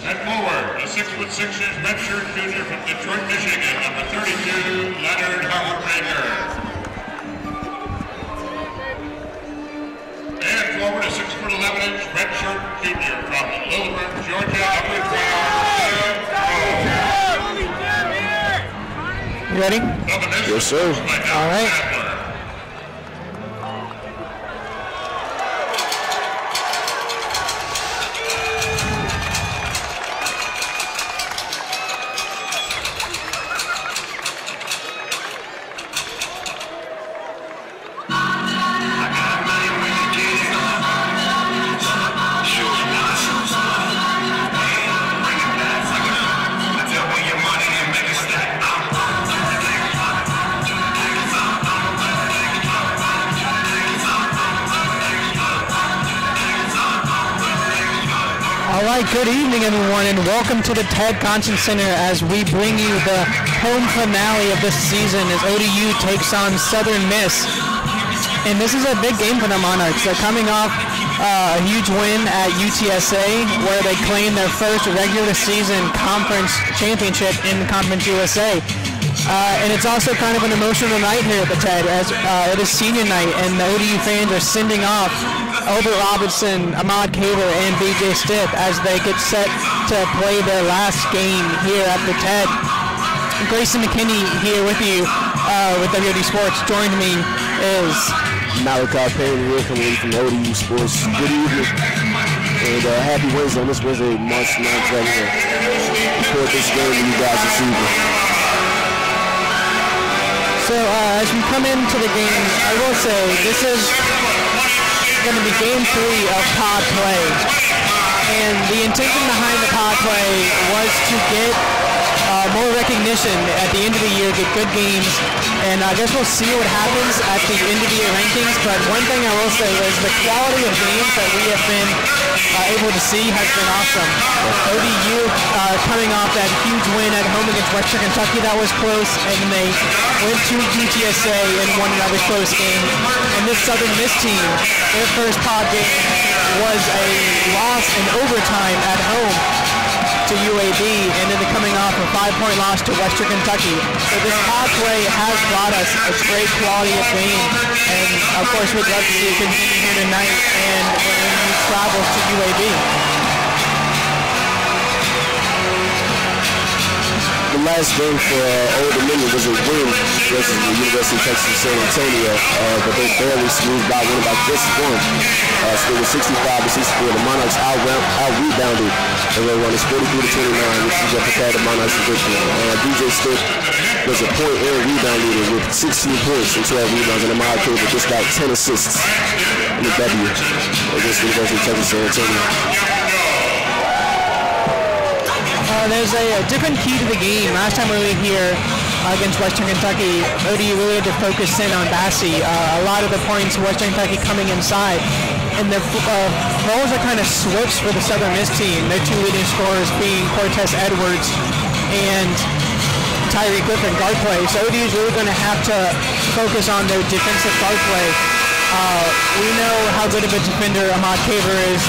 And forward, a 6'6" redshirt junior from Detroit, Michigan, number 32, Leonard Harper. And forward, a 6'11" redshirt junior from Lilburn, Georgia, number 12. You ready? Yes, sir. All right. Good evening, everyone, and welcome to the Ted Constance Center as we bring you the home finale of this season as ODU takes on Southern Miss. And this is a big game for the Monarchs. They're coming off a huge win at UTSA where they claimed their first regular season conference championship in Conference USA. And it's also kind of an emotional night here at the TED as it is senior night and the ODU fans are sending off Albert Robinson, Ahmad Kaver, and BJ Stipp as they get set to play their last game here at the TED. Grayson McKinney here with you with WODU Sports. Joining me is Malachi Payne here coming in from ODU Sports. Good evening and happy Wednesday. This Wednesday, March 9th, right here. Report this game to you guys this evening. So as we come into the game, I will say this is going to be game 3 of pod play, and the intention behind the pod play was to get more recognition at the end of the year, get good games, and I guess we'll see what happens at the end of the year rankings. But one thing I will say is the quality of games that we have been able to see has been awesome. ODU coming off that huge win at home against Western Kentucky that was close, and they went to UTSA and won another close game. And this Southern Miss team, their first pod game was a loss in overtime at home to UAB, and then coming off a 5-point loss to Western Kentucky. So this pod play has brought us a great quality of game, and of course we'd love to see it continue here tonight and when ODU travels to UAB. The last game for Old Dominion was a win versus the University of Texas San Antonio, but they barely squeezed by, winning by just one. Scored 65-64. The Monarchs out-rebounded. They were running 43-29, which is what prepared the Monarchs for victory. DJ Stipp was a point and rebound leader with 16 points and 12 rebounds, and Ahmad Kaver just got 10 assists in the W against the University of Texas San Antonio. There's a different key to the game. Last time we were here against Western Kentucky, ODU really had to focus in on Bassi. A lot of the points, Western Kentucky coming inside. And the roles are kind of switched for the Southern Miss team. Their two leading scorers being Cortez Edwards and Tyree Griffin guard play. So ODU is really going to have to focus on their defensive guard play. We know how good of a defender Ahmad Kaver is.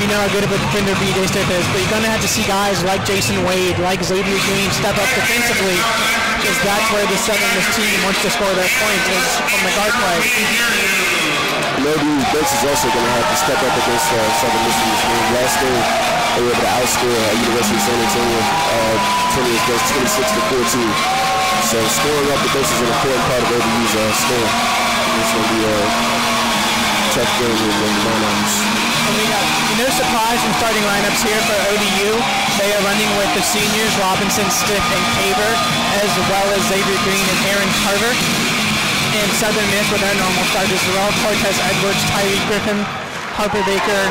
We know how good of a defender BJ Stipp is, but you're going to have to see guys like Jason Wade, like Xavier Green step up defensively, because that's where the Southern Miss team wants to score their points, is from the guard play. ODU's bench is also going to have to step up against Southern Miss in this game. Last game, they were able to outscore University of San Antonio 26-14. So scoring up the bench is an important part of ODU's score. It's going to be a tough game with the Monarchs. And we got no surprise in starting lineups here for ODU. They are running with the seniors, Robinson, Stipp, and Kaver, as well as Xavier Green and Aaron Carter. And Southern Miss with their normal starters as well, Cortez Edwards, Tyree Griffin, Harper Baker.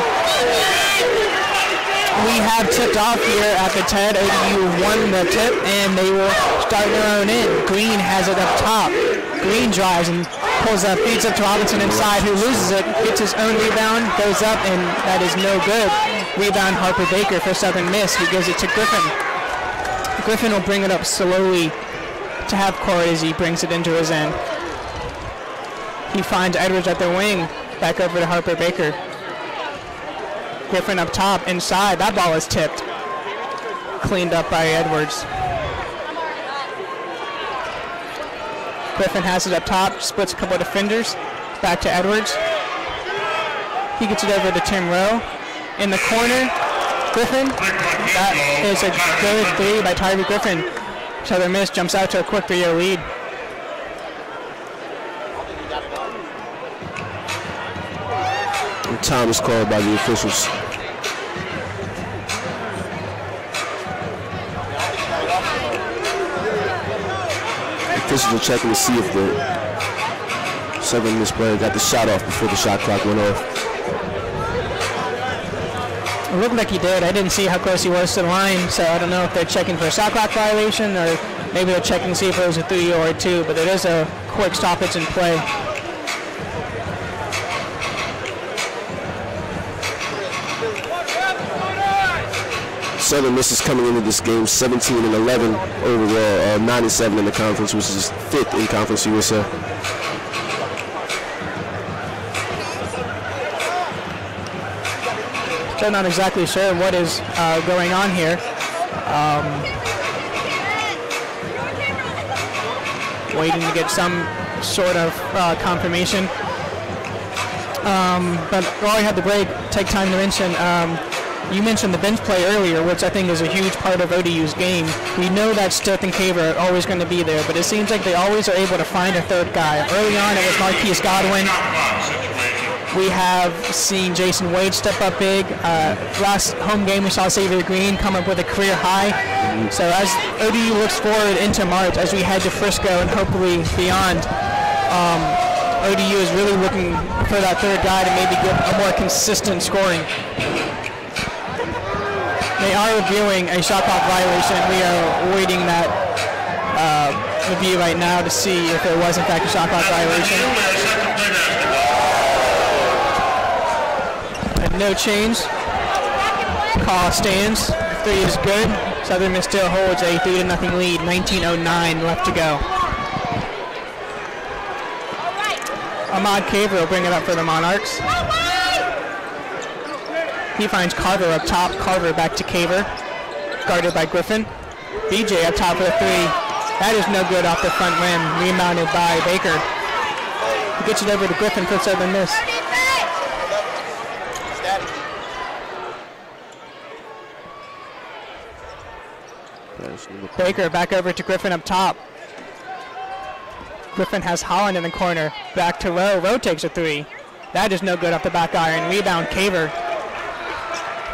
We have tipped off here at the TED. ODU won the tip, and they will start their own in. Green has it up top. Green drives and pulls up, feeds up to Robinson inside, who loses it, gets his own rebound, goes up, and that is no good. Rebound Harper Baker for Southern Miss, who gives it to Griffin. Griffin will bring it up slowly to half court as he brings it into his end. He finds Edwards at the wing, back over to Harper Baker. Griffin up top, inside. That ball is tipped. Cleaned up by Edwards. Griffin has it up top, splits a couple of defenders. Back to Edwards. He gets it over to Tim Rowe. In the corner, Griffin. That is a good three by Tyree Griffin. Southern Miss jumps out to a quick 3-0 lead. And time is called by the officials. Officials are checking to see if the Southern Miss player got the shot off before the shot clock went off. It looked like he did. I didn't see how close he was to the line, so I don't know if they're checking for a shot clock violation or maybe they're checking to see if it was a 3 or a 2, but it is a quick stoppage in play. Southern Miss is coming into this game 17-11 overall, 9-7 in the conference, which is 5th in Conference USA. So not exactly sure what is going on here. Waiting to get some sort of confirmation. But while we have the break, take time to mention, you mentioned the bench play earlier, which I think is a huge part of ODU's game. We know that Stith and Caver are always going to be there, but it seems like they always are able to find a third guy. Early on, it was Marquise Godwin. We have seen Jason Wade step up big. Last home game, we saw Xavier Green come up with a career high. So as ODU looks forward into March, as we head to Frisco and hopefully beyond, ODU is really looking for that third guy to maybe get a more consistent scoring. They are reviewing a shot clock violation. We are awaiting that review right now to see if there was in fact a shot clock violation. And no change. Call stands. 3 is good. Southern Miss still holds a 3-0 lead. 19:09 left to go. Ahmad Caver will bring it up for the Monarchs. He finds Carver up top. Carver back to Caver. Guarded by Griffin. BJ up top for the 3. That is no good off the front rim. Rebounded by Baker. He gets it over to Griffin for Southern Miss. Baker back over to Griffin up top. Griffin has Holland in the corner. Back to Rowe. Rowe takes a 3. That is no good off the back iron. Rebound Caver.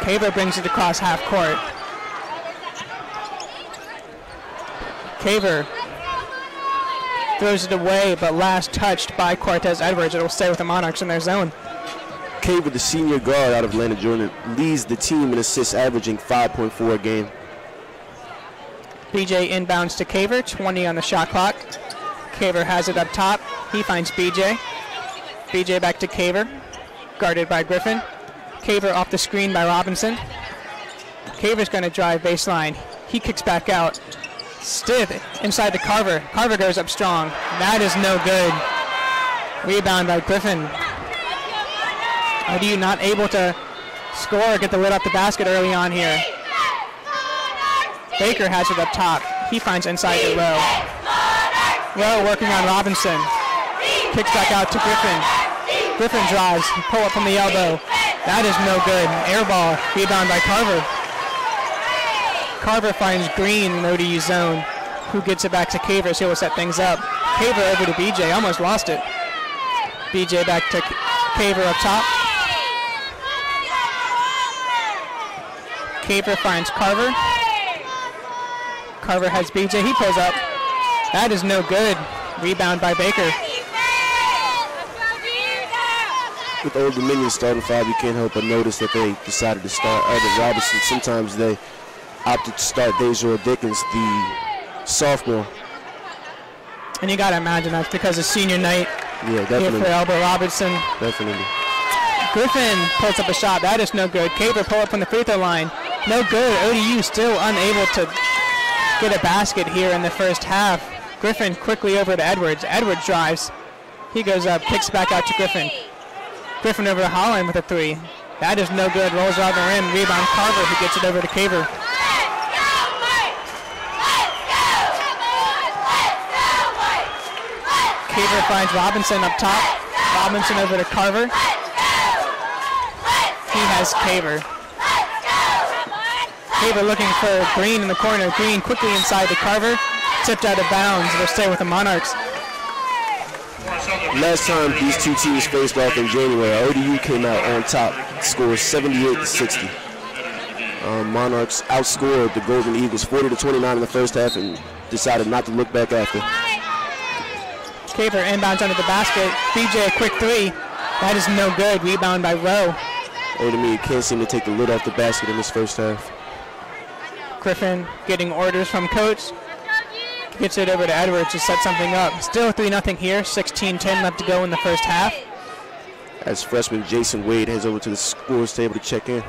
Caver brings it across half court. Caver throws it away, but last touched by Cortez Edwards. It will stay with the Monarchs in their zone. Caver, the senior guard out of Atlanta Jordan, leads the team in assists, averaging 5.4 a game. BJ inbounds to Caver, 20 on the shot clock. Caver has it up top. He finds BJ. BJ back to Caver, guarded by Griffin. Caver off the screen by Robinson. Caver's going to drive baseline. He kicks back out. Stith inside to Carver. Carver goes up strong. That is no good. Rebound by Griffin. ODU not able to score, get the lid off the basket early on here. Baker has it up top. He finds inside to Rowe. Rowe working on Robinson. Kicks back out to Griffin. Griffin drives. Pull up from the elbow. That is no good. Air ball. Rebound by Carver. Carver finds Green in ODU zone, who gets it back to Caver, so he'll set things up. Caver over to BJ. Almost lost it. BJ back to Caver up top. Caver finds Carver. Carver has BJ. He pulls up. That is no good. Rebound by Baker. With Old Dominion starting 5, you can't help but notice that they decided to start Evan Robinson. Sometimes they opted to start Dejour Dickens, the sophomore. And you got to imagine that's because of senior night. Yeah, definitely. Here for Elba Robinson. Definitely. Griffin pulls up a shot. That is no good. Caver pull up from the free throw line. No good. ODU still unable to get a basket here in the first half. Griffin quickly over to Edwards. Edwards drives. He goes up, kicks back out to Griffin. Griffin over to Holland with a 3. That is no good. Rolls out the rim. Rebound Carver, who gets it over to Caver. Caver finds Robinson up top. Robinson over to Carver. He has Caver. Caver looking for Green in the corner. Green quickly inside to Carver. Tipped out of bounds. They'll stay with the Monarchs. Last time these two teams faced off in January, ODU came out on top, scored 78-60. Monarchs outscored the Golden Eagles 40-29 in the first half and decided not to look back after. Caver inbounds under the basket. BJ, a quick three. That is no good. Rebound by Rowe. ODU can't seem to take the lid off the basket in this first half. Griffin getting orders from coach. Gets it over to Edwards to set something up. Still 3-0 here. 16-10 left to go in the first half. As freshman Jason Wade heads over to the scores table to check in.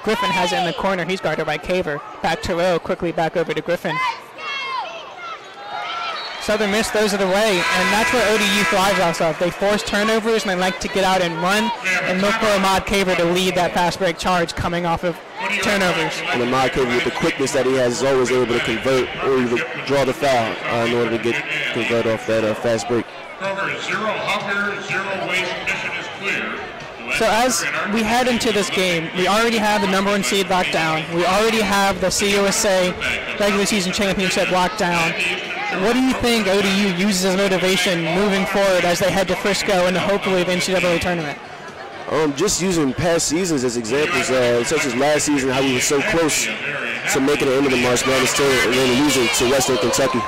Griffin has it in the corner. He's guarded by Caver. Back to Rowe. Quickly back over to Griffin. Southern Miss throws it away, and that's what ODU thrives off of. They force turnovers, and they like to get out and run, and look for Ahmad Caver to lead that fast break charge coming off of turnovers. And Ahmad Caver, with the quickness that he has, is always able to convert or even draw the foul in order to convert off that fast break. Zero hunger, zero waste. Mission is clear. So as we head into this game, we already have the #1 seed locked down. We already have the CUSA regular season championship locked down. What do you think ODU uses as motivation moving forward as they head to Frisco and hopefully the NCAA tournament? Just using past seasons as examples, such as last season, how we were so close to making it into the March Madness tournament and then losing to Western Kentucky.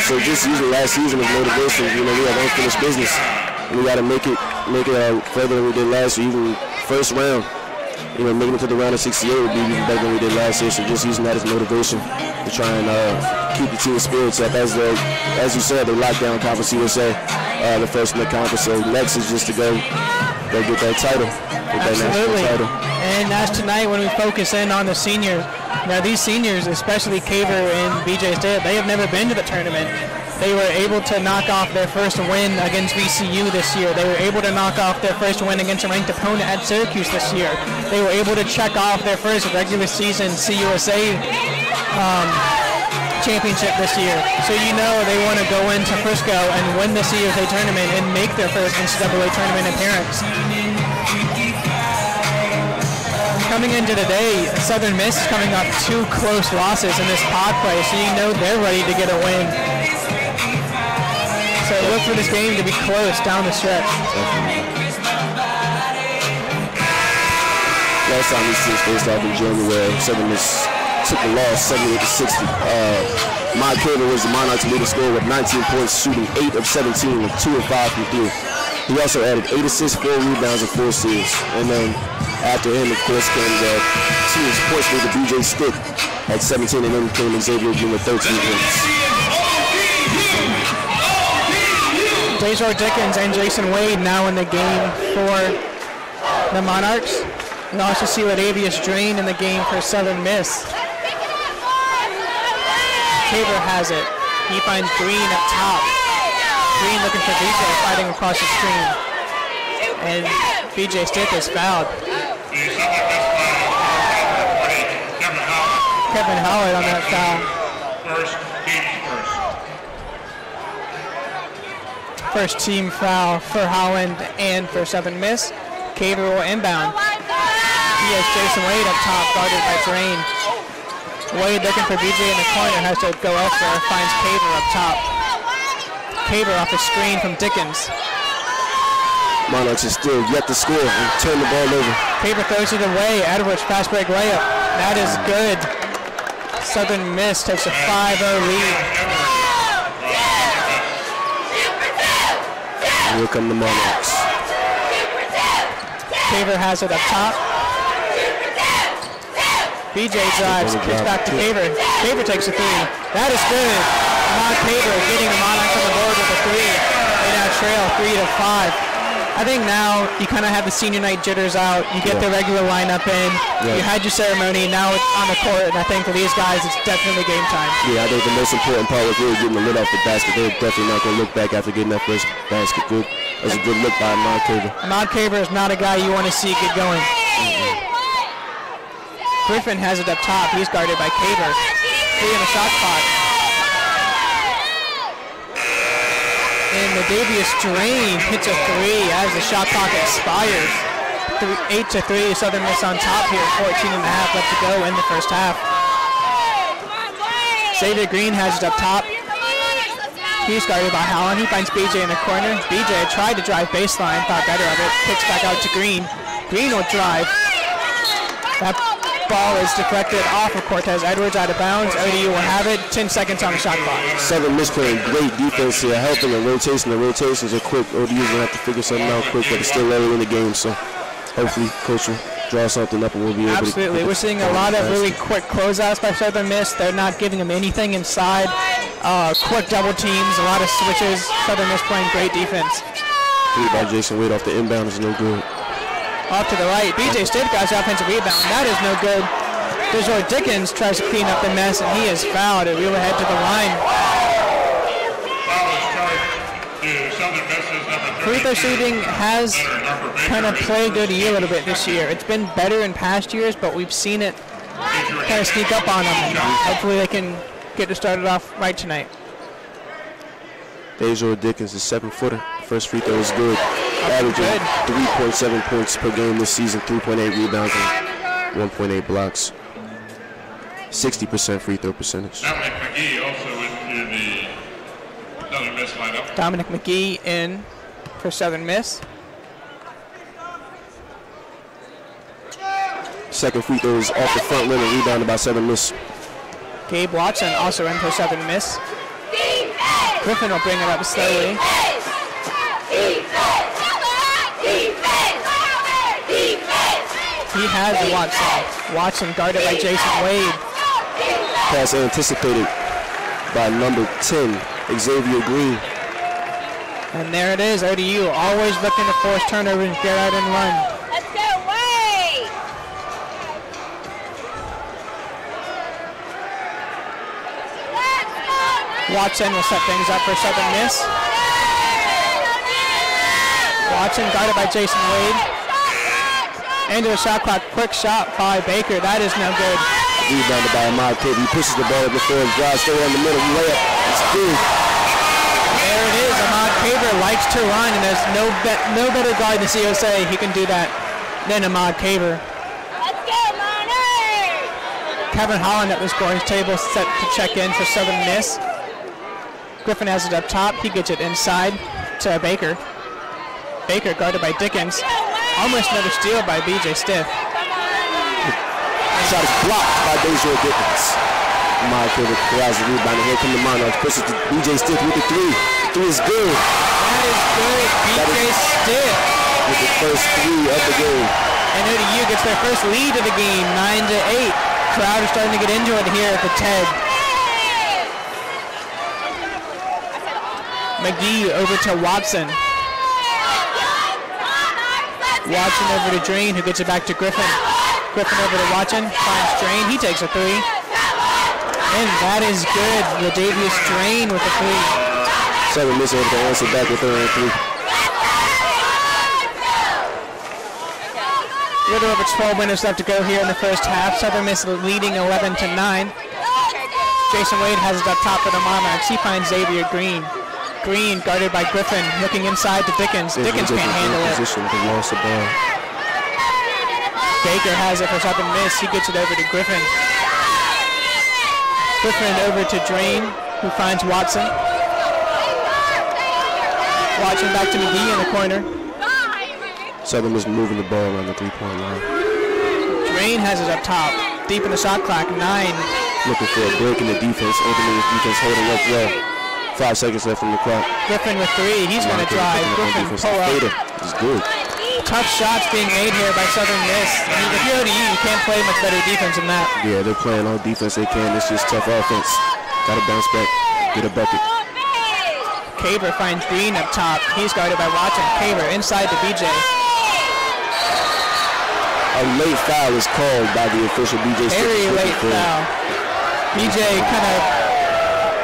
So just using last season as motivation, we have unfinished business. And we got to make it further than we did last year, even first round. Making it to the round of 68 would be even better than we did last year. So just using that as motivation to try and keep the team's spirits up. As you said, they locked down Conference USA, the first in the conference. So next is just to go get that title, that national title. And as tonight, when we focus in on the seniors, now these seniors, especially Caver and BJ Stitt, they have never been to the tournament. They were able to knock off their first win against VCU this year. They were able to knock off their first win against a ranked opponent at Syracuse this year. They were able to check off their first regular season CUSA championship this year. So they want to go into Frisco and win the CUSA tournament and make their first NCAA tournament appearance. Coming into today, Southern Miss is coming up 2 close losses in this pod play, so they're ready to get a win. So look for this game to be close down the stretch. Last time these teams faced off in January, Southern Miss took the loss 78-60. Ahmad Caver was the Monarchs' leading scorer with 19 points, shooting 8 of 17 with 2 of 5 from 3. He also added 8 assists, 4 rebounds, and 4 steals. And then after him, of course, came the team's points leader, BJ Stitt, at 17, and then came Xavier Green with 13 points. Dejar Dickens and Jason Wade now in the game for the Monarchs. We also see Latavius Drain in the game for Southern Miss. Caver has it. He finds Green up top. Green looking for BJ, fighting across the screen. And BJ Stitt is fouled. Kevin Howard on that foul. First team foul for Holland and for Southern Miss. Caver will inbound. He has Jason Wade up top, guarded by Drain. Wade looking for BJ in the corner, has to go elsewhere, finds Caver up top. Caver off the screen from Dickens. Monarchs is still yet to score and turn the ball over. Caver throws it away. Edwards fast break layup. That is good. Southern Miss takes a 5-0 lead. Here come the Monarchs. Caver has it up top. BJ drives, kicks back to Caver. Caver takes a 3. That is good. Ahmad Caver getting the Monarchs on the board with a 3. They now trail 3-5. I think now you kind of have the senior night jitters out. You get the regular lineup in. You had your ceremony. Now it's on the court, and I think for these guys, it's definitely game time. Yeah, I think the most important part was really getting the lid off the basket. They're definitely not going to look back after getting that first basket. Good. That's a good look by Ahmad Caver. Ahmad Caver is not a guy you want to see get going. Griffin has it up top. He's guarded by Caver. 3 in the shot clock. And the Davius Drain hits a 3 as the shot clock expires. 8-3, Southern Miss on top here. 14 and a half left to go in the first half. Xavier Green has it up top. He's guarded by Howland. He finds BJ in the corner. BJ tried to drive baseline, thought better of it. Kicks back out to Green. Green will drive. That ball is deflected off of Cortez Edwards out of bounds. ODU will have it. 10 seconds on the shot clock. Southern Miss playing great defense here, helping the rotation. The rotations are quick. ODU's going to have to figure something out quick, but it's still early in the game, so hopefully Coach will draw something up and we'll be able to. Absolutely. We're seeing a lot of really quick closeouts by Southern Miss. They're not giving them anything inside. Quick double teams, a lot of switches. Southern Miss playing great defense. 3 by Jason Wade off the inbound is no good. Off to the right. BJ Stitt got his offensive rebound. That is no good. Desjoy Dickens tries to clean up the mess, and he is fouled. It will head to the line. Free throw shooting has kind of plagued ODU a little bit this year. It's been better in past years, but we've seen it kind of sneak up on them. And hopefully they can get it started off right tonight. Desjoy Dickens is 7-footer. First free throw is good. Averaging 3.7 points per game this season, 3.8 rebounds, and 1.8 blocks. 60% free throw percentage. Dominic McGee also in the Southern Miss lineup. Dominic McGee in for Southern Miss. Second free throw is off the front rim and rebounded by Southern Miss. Gabe Watson also in for Southern Miss. Griffin will bring it up slowly. He has Watson. Watson guarded by Jason Wade. Pass anticipated by number 10, Xavier Green. And there it is, ODU always looking to force turnovers, get out and run. Let's go, Wade! Watson will set things up for Southern Miss. Watson guarded by Jason Wade. Into the shot clock, quick shot by Baker. That is no good. Rebounded by Ahmad Caver. He pushes the ball up the floor and drives straight in the middle. Layup. It's good. There it is. Ahmad Caver likes to run, and there's no better guard in the COSA. He can do that than Ahmad Caver. Let's go, Miners! Kevin Holland at the scoring table set to check in for Southern Miss. Griffin has it up top. He gets it inside to Baker. Baker guarded by Dickens. Almost another steal by BJ Stitt. Shot is blocked by Desjoy Dickens. Ahmad Caver grabs the rebound, and here come the Monarchs. Pushes to BJ Stitt with the 3. The 3 is good. That is good. BJ Stitt with the first 3 of the game. And ODU gets their first lead of the game, 9-8. Crowd is starting to get into it here at the TED. McGee over to Watson. Watson over to Drain, who gets it back to Griffin. Griffin over to Watson, finds Drain. He takes a 3. And that is good. The Davius Drain with the 3. Southern Miss able to answer back with her own 3. A little over 12 minutes left to go here in the first half. Southern Miss leading 11-9. Jason Wade has it up top for the Monarchs. He finds Xavier Green. Green guarded by Griffin, looking inside to Dickens. Dickens can't handle it. Lost the ball. Baker has it for Southern Miss. He gets it over to Griffin. Griffin over to Drain, who finds Watson. Watson back to McGee in the corner. Southern Miss moving the ball around the 3-point line. Drain has it up top, deep in the shot clock, 9. Looking for a break in the defense. Opening the defense, holding up well. 5 seconds left on the clock. Griffin with 3. He's going to drive. Griffin pull up. It's good. Tough shots being made here by Southern Miss. I mean, if you're ODU, you can't play much better defense than that. Yeah, they're playing all defense they can. It's just tough offense. Got to bounce back. Get a bucket. Caver finds Green up top. He's guarded by Watson. Caver inside to BJ. A late foul is called by the official, BJ. Very late foul. BJ kind of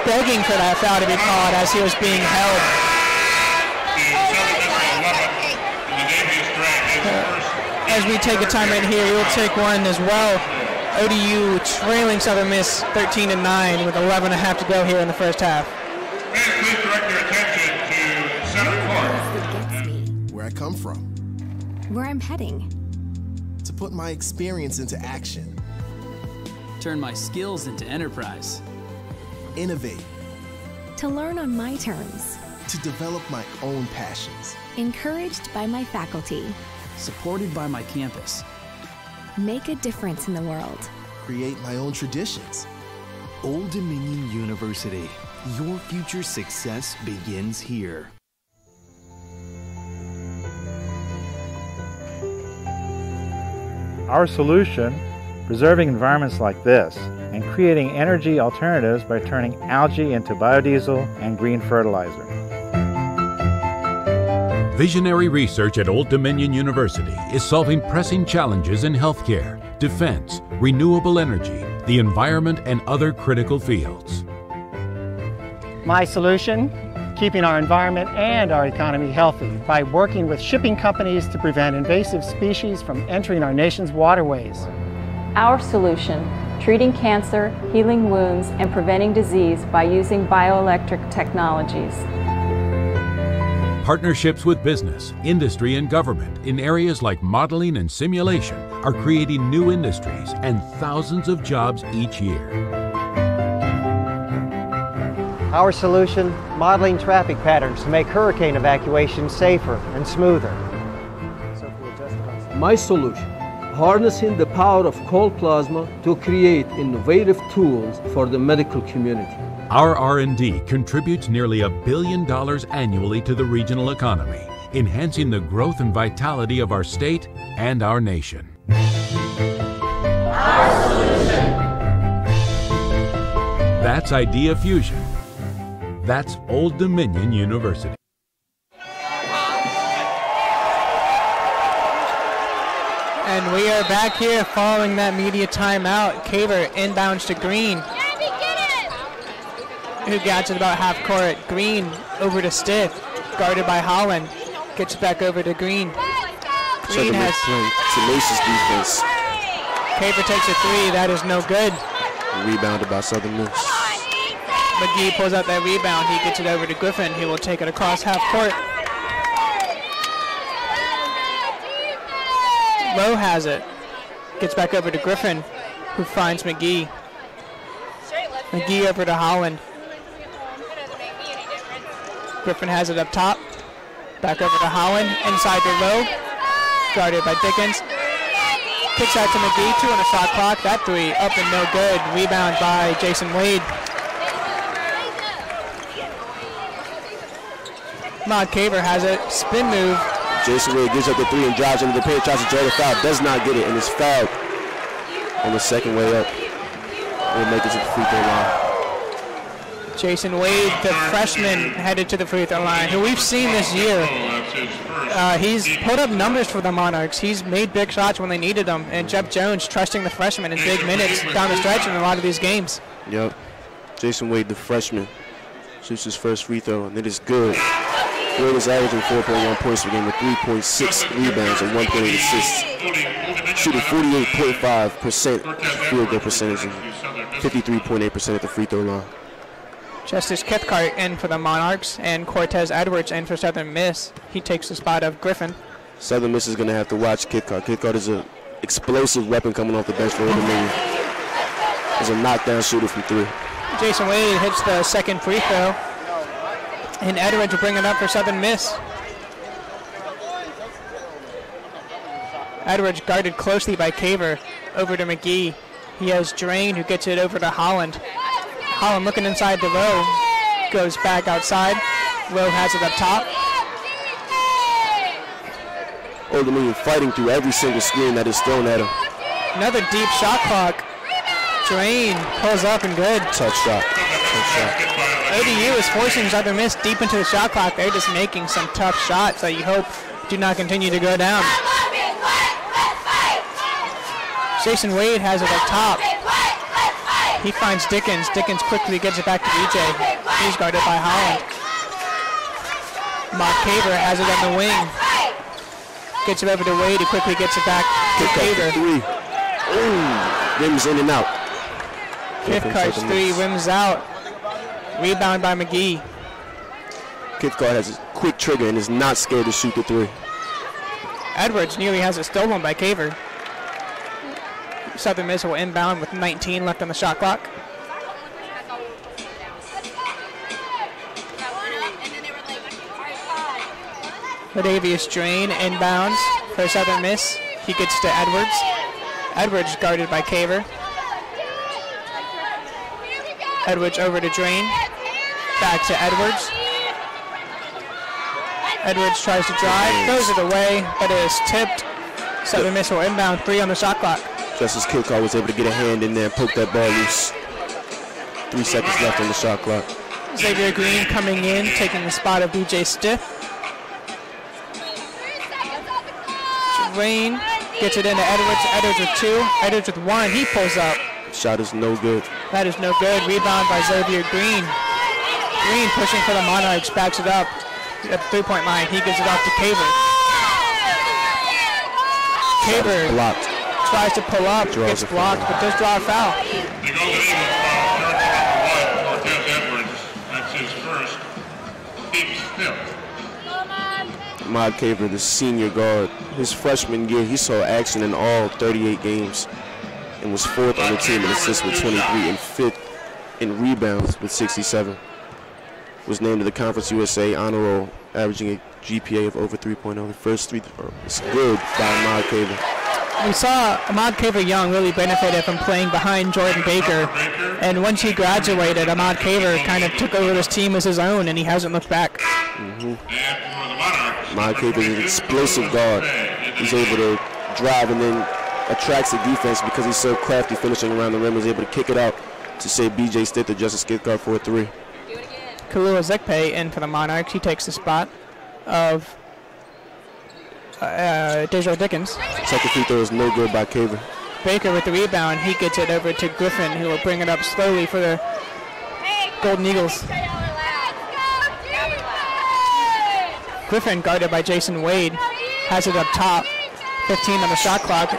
begging for that foul to be called as he was being held. As we take a time right here, we'll take one as well. ODU trailing Southern Miss 13-9 with 11.5 to go here in the first half. Please direct your attention to center court. Gets me, Where I come from, where I'm heading, to put my experience into action, Turn my skills into enterprise. innovate, to learn on my terms, to develop my own passions. encouraged by my faculty, Supported by my campus. make a difference in the world. Create my own traditions. Old Dominion University. Your future success begins here. Our solution, preserving environments like this and creating energy alternatives by turning algae into biodiesel and green fertilizer. Visionary research at Old Dominion University is solving pressing challenges in healthcare, defense, renewable energy, the environment, and other critical fields. My solution, keeping our environment and our economy healthy by working with shipping companies to prevent invasive species from entering our nation's waterways. Our solution, treating cancer, healing wounds, and preventing disease by using bioelectric technologies. Partnerships with business, industry, and government in areas like modeling and simulation are creating new industries and thousands of jobs each year. Our solution, modeling traffic patterns to make hurricane evacuation safer and smoother. My solution, harnessing the power of cold plasma to create innovative tools for the medical community. Our R&D contributes nearly $1 billion annually to the regional economy, enhancing the growth and vitality of our state and our nation. Our solution. That's Idea Fusion. That's Old Dominion University. And we are back here following that media timeout. Caver inbounds to Green, who gets it about half court. Green over to Stiff, guarded by Holland. Gets back over to Green. Green has tenacious defense. Caver takes a three. That is no good. Rebounded by Southern Miss. McGee pulls out that rebound. He gets it over to Griffin. He will take it across half court. Lowe has it. Gets back over to Griffin, who finds McGee. McGee over to Holland. Griffin has it up top. Back over to Holland. Inside to Lowe. Guarded by Dickens. Kicks out to McGee. 2 on the shot clock. That three up and no good. Rebound by Jason Wade. Maud Caver has it. Spin move. Jason Wade gives up the three and drives into the paint. Tries to draw the foul. Does not get it and is fouled on the second way up. We'll make it to the free throw line. Jason Wade, the freshman, headed to the free throw line, who we've seen this year. He's put up numbers for the Monarchs. He's made big shots when they needed them. And Jeff Jones trusting the freshman in big minutes down the stretch in a lot of these games. Yep. Jason Wade, the freshman, shoots his first free throw, and it is good. Wade is averaging 4.1 points per game with 3.6 rebounds and 1.8 assists. Shooting 48.5% field goal percentage and 53.8% at the free throw line. Justice Cathcart in for the Monarchs, and Cortez Edwards in for Southern Miss. He takes the spot of Griffin. Southern Miss is going to have to watch Cathcart. Cathcart is an explosive weapon coming off the bench for Old Dominion. He's a knockdown shooter from three. Jason Wade hits the second free throw, and Edwards will bring it up for Southern Miss. Edwards guarded closely by Caver. Over to McGee. He has Drain, who gets it over to Holland. Holland looking inside to Lowe. Goes back outside. Lowe has it up top. Old Dominion fighting through every single screen that is thrown at him. Another deep shot clock. Drain pulls up and good. Tough shot. Tough shot. ODU is forcing Southern Miss deep into the shot clock. They're just making some tough shots that you hope do not continue to go down. Jason Wade has it up top. He finds Dickens. Dickens quickly gets it back to BJ. He's guarded by Holland. Mott Caver has it on the wing. Gets it over to Wade, who quickly gets it back to Caver. Three. Ooh, rims in and out. Cathcart's three, rims out. Rebound by McGee. Cathcart has a quick trigger and is not scared to shoot the three. Edwards nearly has it stolen by Caver. Southern Miss will inbound with 19 left on the shot clock. Ladavius Drain inbounds for Southern Miss. He gets to Edwards. Edwards guarded by Caver. Edwards over to Drain. Back to Edwards. Edwards tries to drive, throws it away, but it is tipped. Southern Miss will inbound, 3 on the shot clock. Justice Cathcart was able to get a hand in there and poke that ball loose. 3 seconds left on the shot clock. Xavier Green coming in, taking the spot of BJ Stiff. Drain gets it into Edwards. Edwards with 2. Edwards with 1. He pulls up. Shot is no good. That is no good. Rebound by Xavier Green. Green pushing for the Monarchs, backs it up at the 3-point line. He gives it off to Caver. Caver tries to pull up, gets blocked, but does draw a foul. The Golden Eagles foul, jersey number 1, Cortez Edwards. That's his first. Steve Stiff. Ahmad Caver, the senior guard, his freshman year, he saw action in all 38 games and was 4th on the team in assists with 23 and 5th in rebounds with 67. Was named to the Conference USA Honor Roll, averaging a GPA of over 3.0. The first 3 was good by Ahmad Caver. We saw Ahmad Caver Young really benefited from playing behind Jordan Baker, and once he graduated, Ahmad Caver kind of took over this team as his own, and he hasn't looked back. Ahmad Caver is an explosive guard. He's able to drive and then attracts the defense because he's so crafty finishing around the rim. He's able to kick it out to say BJ Stitt to Justice Cathcart for a 3. Kalua Zekpe in for the Monarchs. He takes the spot of Dejo Dickens. Second free throw is no good by Caver. Baker with the rebound. He gets it over to Griffin, who will bring it up slowly for the Golden Eagles. Griffin, guarded by Jason Wade, has it up top. 15 on the shot clock.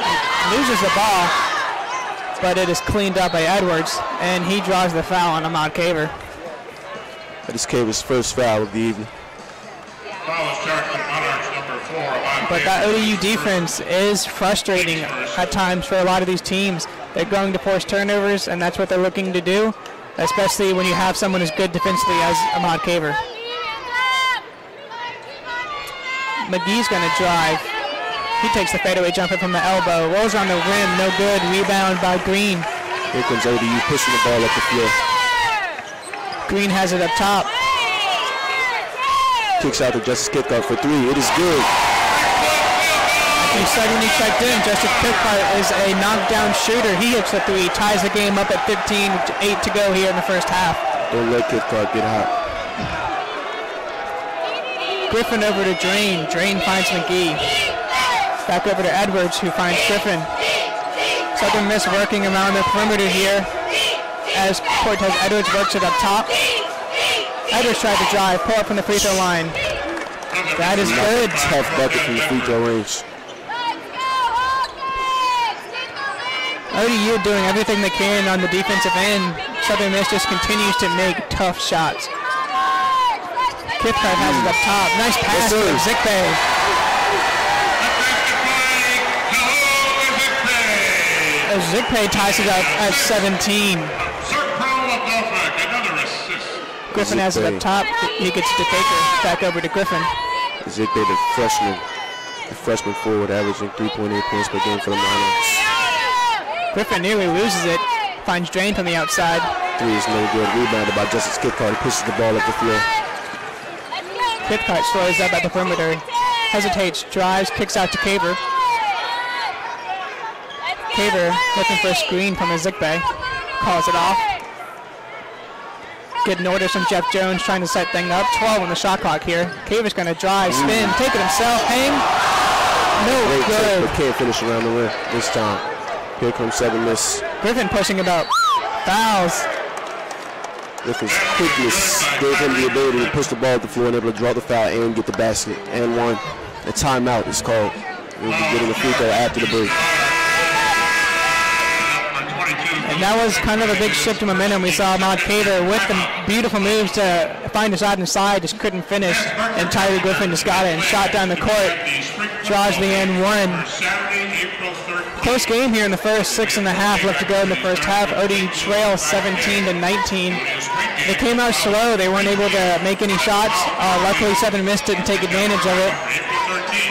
Loses the ball, but it is cleaned up by Edwards, and he draws the foul on Ahmad Caver. That is Caver's first foul of the evening. Foul is charged with Monarchs number 4. But that ODU defense is frustrating at times for a lot of these teams. They're going to force turnovers, and that's what they're looking to do, especially when you have someone as good defensively as Ahmad Caver. McGee's going to drive. He takes the fadeaway jumper from the elbow, rolls on the rim, no good. Rebound by Green. Here comes ODU pushing the ball up the floor. Green has it up top. Kicks out to Justice Cathcart for 3. It is good. You said when he checked in, Justice Cathcart is a knockdown shooter. He hits the 3, ties the game up at 15, 8 to go here in the first half. Don't let Cathcart get hot. Griffin over to Drain. Drain finds McGee. Back over to Edwards, who finds Griffin. Southern Miss working around the perimeter here as Cortez Edwards works it up top. Edwards tried to drive, pull up from the free throw line. That is good. Tough bucket from the free throw range. ODU doing everything they can on the defensive end. Southern Miss just continues to make tough shots. Cathcart has it up top. Nice pass to Zikpe. Zikpe ties it up at 17. Griffin has it up top. He gets to Baker. Back over to Griffin. Zikpe, the freshman forward, averaging 3.8 points per game for the Monarchs. Griffin nearly loses it. Finds Drain from the outside. 3 is no good. Rebounded by Justice Cathcart. He pushes the ball up the floor. Cathcart slows up at the perimeter. Hesitates, drives, kicks out to Caver. Caver looking for a screen from Zikpe. Calls it off. getting orders from Jeff Jones, trying to set thing up. 12 on the shot clock here. Caver's going to drive, spin, take it himself, hang. No good. But can't finish around the rim this time. Here comes Southern Miss. Griffin pushing about fouls. Griffin's quickness gave him the ability to push the ball at the floor and able to draw the foul and get the basket. And one. A timeout is called. We'll be getting a free throw after the break. And that was kind of a big shift in momentum. We saw Ahmad Caver with the beautiful moves to find a shot inside, just couldn't finish. And Tyler Griffin just got it and shot down the court. Draws the end one. Close game here in the first, 6.5 left to go in the first half. ODU trail 17-19. They came out slow. They weren't able to make any shots. Luckily, Southern Miss didn't take advantage of it.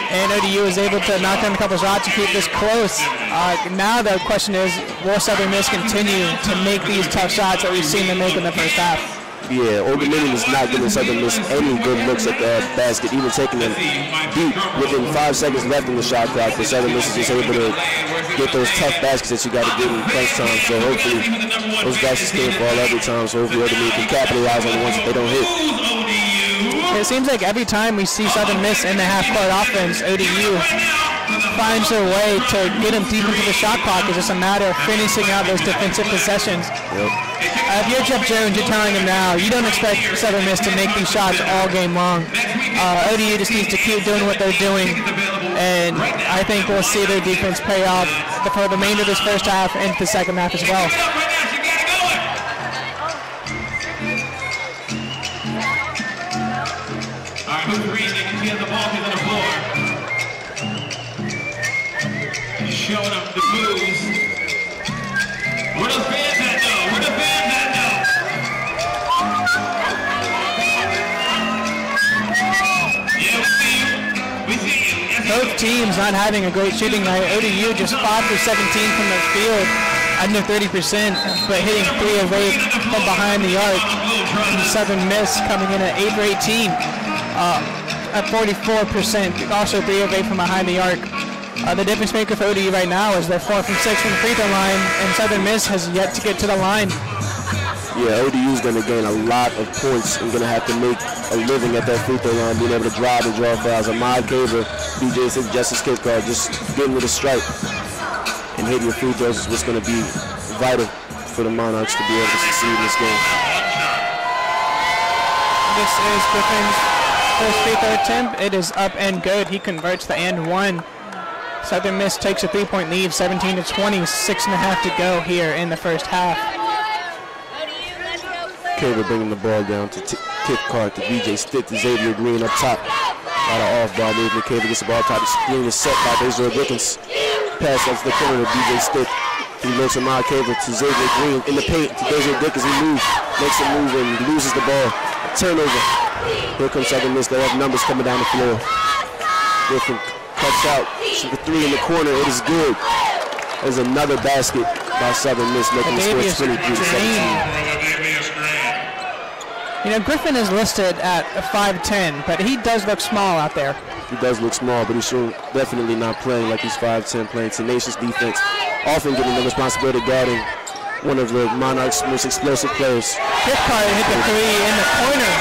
And ODU was able to knock down a couple shots to keep this close. Now the question is, will Southern Miss continue to make these tough shots that we've seen them make in the first half? Yeah, Old Dominion is not giving Southern Miss any good looks at the basket, even taking them deep within 5 seconds left in the shot clock. But Southern Miss is just able to get those tough baskets that you got to get in crunch time. So hopefully those baskets can't fall every time. So hopefully Old Dominion can capitalize on the ones that they don't hit. It seems like every time we see Southern Miss in the half-court offense, ODU finds their way to get them deep into the shot clock. It's just a matter of finishing out those defensive possessions. Yep. If you're Jeff Jones, you're telling him now, you don't expect Southern Miss to make these shots all game long. ODU just needs to keep doing what they're doing, and I think we'll see their defense pay off for the remainder of this first half and the second half as well. Who's reading? You can see the ball is on the floor. He's showing up the moves. Where the fans at though? Where the fans at though? Yeah, we see you. Yes, both teams not having a great shooting night. ODU just 5 for 17 from the field, under 30%, but hitting 3 of 8 from behind the arc. And Southern Miss coming in at 8 for 18. At 44%, also 3 of 8 from behind the arc. The difference maker for ODU right now is they're 4 from 6 from the free throw line, and Southern Miss has yet to get to the line. Yeah, ODU is going to gain a lot of points and going to have to make a living at that free throw line, being able to drive and draw fouls. Ahmad Caver, BJ said Justice Kickoff, just getting with a strike and hitting your free throws is what's going to be vital for the Monarchs to be able to succeed in this game. This is Griffin's first free throw attempt. It is up and good. He converts the and one. Southern Miss takes a 3-point lead, 17-20, 6.5 to go here in the first half. Caver bringing the ball down to Tip Card to BJ Stitt to Xavier Green up top. A lot of off-ball movement. Caver gets the ball top. The screen is set by Basil Dickens. Pass out to the corner to BJ Stitt. He looks at Ahmad Caver to Xavier Green in the paint to Basil Dickens. He moves, makes a move and loses the ball. A turnover. Here comes Southern Miss. They have numbers coming down the floor. Griffin cuts out. Shoot the 3 in the corner. It is good. There's another basket by Southern Miss, making the score 23-17. You know, Griffin is listed at 5'10", but he does look small out there. He does look small, but he's sure definitely not playing like he's 5'10", playing tenacious defense, often getting the responsibility of guarding one of the Monarchs' most explosive players. Kipkar hit the 3 in the corner.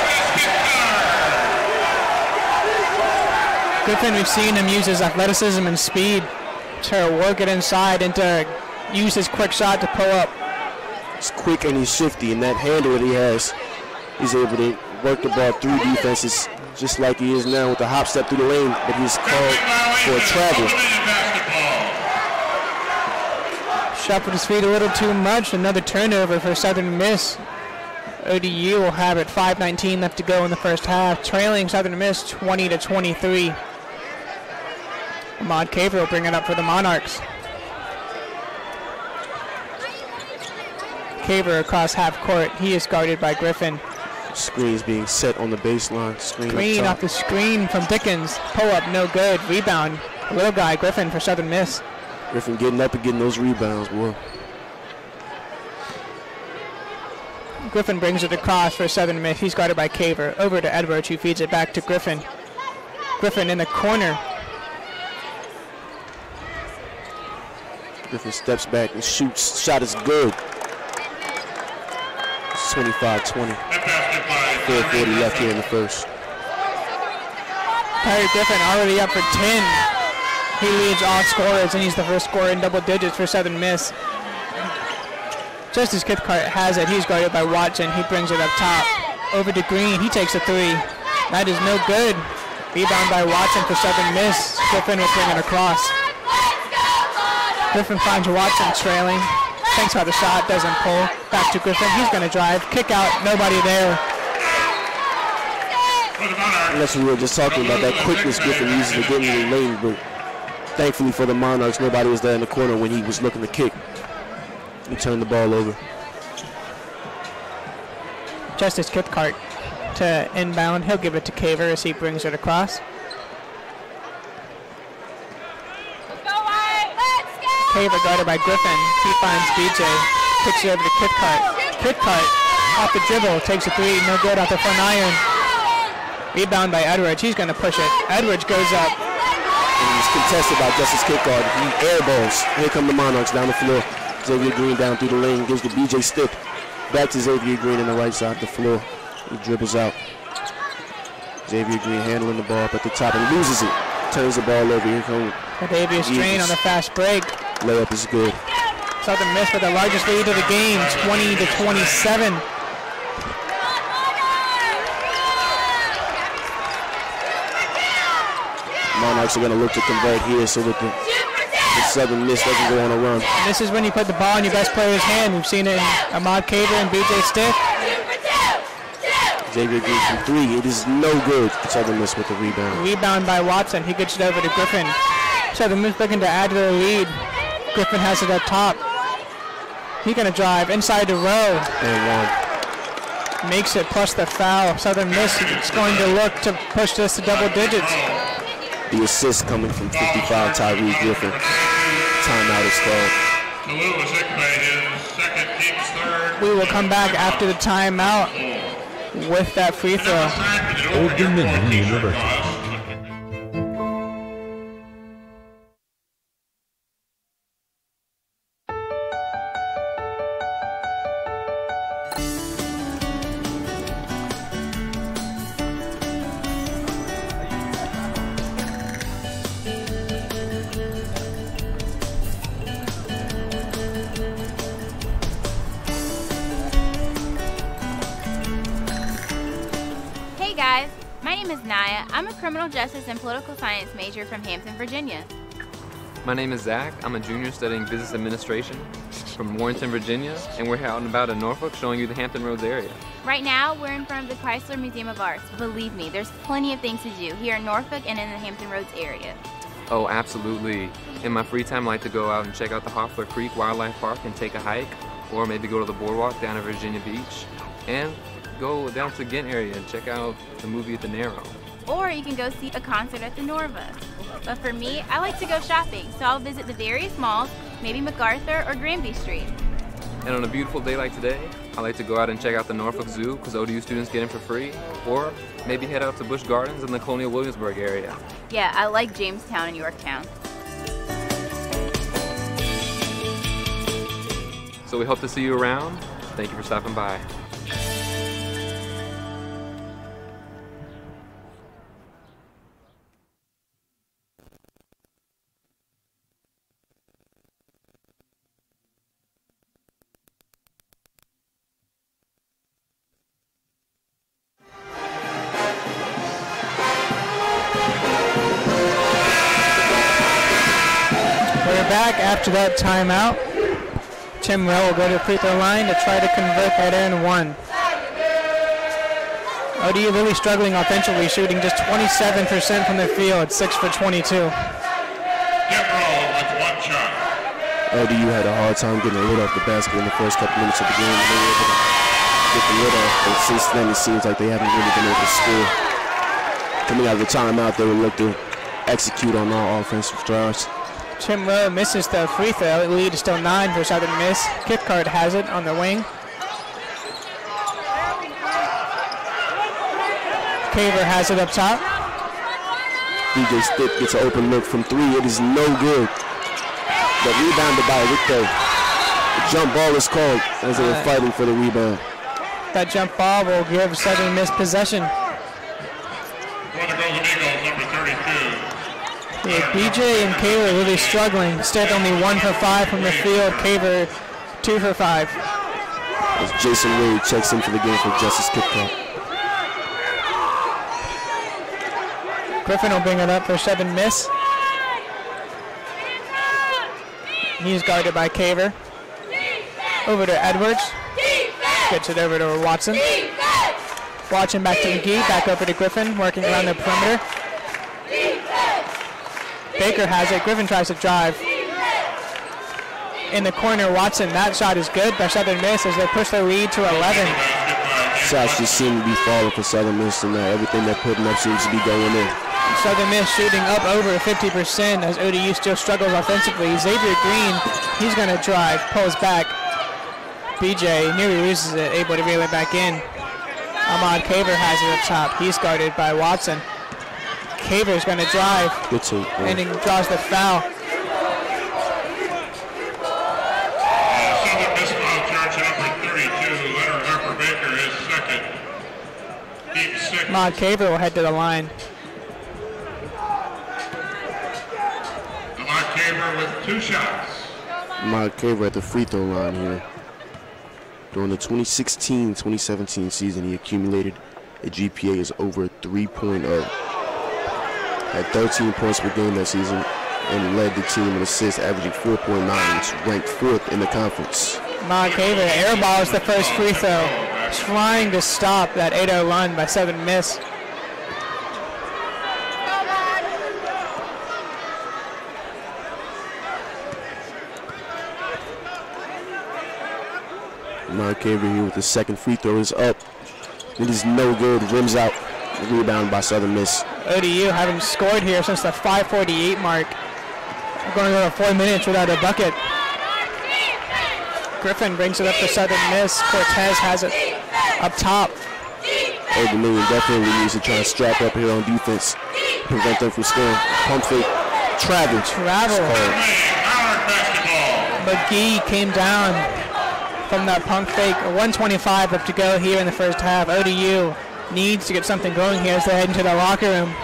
Griffin, we've seen him use his athleticism and speed to work it inside and to use his quick shot to pull up. He's quick and he's shifty, and that handle that he has, he's able to work the ball through defenses just like he is now with the hop step through the lane, but he's called for a travel. Shuffled his feet a little too much. Another turnover for Southern Miss. ODU will have it 5:19 left to go in the first half, trailing Southern Miss 20-23. Ahmad Caver will bring it up for the Monarchs. Caver across half court. He is guarded by Griffin. Screen's being set on the baseline. Screen off the screen from Dickens. Pull up, no good. Rebound. Little guy, Griffin for Southern Miss. Griffin getting up and getting those rebounds, boy. Griffin brings it across for Southern Miss. He's guarded by Caver. Over to Edwards, who feeds it back to Griffin. Griffin in the corner. Griffin steps back and shoots. Shot is good. 25-20. 4:40 left here in the first. Tyler Griffin already up for 10. He leads all scorers, and he's the first scorer in double digits for Southern Miss. Justice Cathcart has it. He's guarded by Watson. He brings it up top. Over to Green. He takes a three. That is no good. Rebound by Watson for Southern Miss. Griffin will bring it across. Griffin finds Watson trailing. Thanks how the shot doesn't pull. Back to Griffin. He's going to drive. Kick out. Nobody there. And that's what we were just talking about, that quickness Griffin uses to get in the lane, but thankfully for the Monarchs, nobody was there in the corner when he was looking to kick. He turned the ball over. Justice Cathcart to inbound. He'll give it to Caver as he brings it across. Caver guarded by Griffin. He finds BJ. Kicks it over to Cathcart. Cathcart off the dribble. Takes a three. No good off the front iron. Rebound by Edwards. He's going to push it. Edwards goes up. And he's contested by Justice Cathcart. He air balls. Here come the Monarchs down the floor. Xavier Green down through the lane. Gives the BJ stick. Back to Xavier Green on the right side of the floor. He dribbles out. Xavier Green handling the ball up at the top and loses it. Turns the ball over. Here comes Davius Strain on the fast break. Layup is good. Southern Miss with the largest lead of the game, 20-27. Monarchs are going to look to convert here so that the Southern Miss doesn't go on a run. And this is when you put the ball in your best player's hand. We've seen it in Ahmad Caver and BJ Stick. Xavier Green from three. It is no good. Southern Miss with the rebound. Rebound by Watson. He gets it over to Griffin. Southern Miss looking to add to their lead. Griffin has it up top. He's going to drive inside the row. And one. Makes it plus the foul. Southern Miss is going to look to push this to double digits. The assist coming from 55, Tyree Griffin. Timeout is called. We will come back after the timeout with that free throw. Old Dominion University. I'm a criminal justice and political science major from Hampton, Virginia. My name is Zach. I'm a junior studying business administration from Warrenton, Virginia, and we're out and about in Norfolk showing you the Hampton Roads area. Right now, we're in front of the Chrysler Museum of Arts. Believe me, there's plenty of things to do here in Norfolk and in the Hampton Roads area. Oh, absolutely. In my free time, I like to go out and check out the Hoffler Creek Wildlife Park and take a hike, or maybe go to the boardwalk down at Virginia Beach, and go down to the Ghent area and check out the movie at the Narrow. Or you can go see a concert at the Norva. But for me, I like to go shopping, so I'll visit the various malls, maybe MacArthur or Granby Street. And on a beautiful day like today, I like to go out and check out the Norfolk Zoo because ODU students get in for free, or maybe head out to Busch Gardens in the Colonial Williamsburg area. Yeah, I like Jamestown and Yorktown. So we hope to see you around. Thank you for stopping by. Back after that timeout. Tim Rowe will go to the free throw line to try to convert that in one. ODU really struggling offensively, shooting just 27% from the field, 6 for 22. Tim Rowe with one shot. ODU had a hard time getting a lid off the basket in the first couple minutes of the game. They were able to get the lid off, but since then it seems like they haven't really been able to score. Coming out of the timeout, they would look to execute on all offensive drives. Tim Rowe misses the free throw. The lead is still 9 for Southern Miss. Cathcart has it on the wing. Caver has it up top. DJ Stick gets an open look from three. It is no good. But rebounded by Rico. The jump ball is called as they were fighting for the rebound. That jump ball will give Southern Miss possession. For the Golden Eagles, number 32. Yeah, BJ and Kaver really struggling. Instead, only 1 for 5 from the field. Kaver 2 for 5. As Jason Wade checks in for the game for Justice Kickoff. Griffin will bring it up for Southern Miss. He's guarded by Kaver. Over to Edwards. Gets it over to Watson. Watson back to McGee. Back over to Griffin, working around the perimeter. Baker has it. Griffin tries to drive. In the corner, Watson. That shot is good by Southern Miss as they push their lead to 11. Shots just seem to be falling for Southern Miss tonight. Everything they're putting up seems to be going in. Southern Miss shooting up over 50% as ODU still struggles offensively. Xavier Green, he's going to drive, pulls back. BJ nearly loses it, able to reel it back in. Ahmad Kaver has it up top. He's guarded by Watson. Kaver's going to drive. Good take, and he draws the foul. Southern Miss foul charge number 32. Leonard Harper Baker is second. Team 6. Ahmad Kaver will head to the line. Ahmad Kaver with 2 shots. Ahmad Kaver at the free throw line here. During the 2016-2017 season, he accumulated a GPA is over 3.0. Had 13 points per game that season and led the team in assists, averaging 4.9, which ranked 4th in the conference. Ahmad Kaver airballs the first free throw, trying to stop that 8-0 run by Southern Miss. Ahmad Kaver here with the second free throw is up. It is no good. Rims out. Rebound by Southern Miss. ODU haven't scored here since the 5:48 mark. Going over 4 minutes without a bucket. Griffin brings it up for Southern Miss. Cortez has it up top. Old Dominion definitely needs to try and strap up here on defense. Prevent them from scoring. Pump fake. Travel. McGee came down from that pump fake. 1:25 left to go here in the first half. ODU needs to get something going here as they head into the locker room.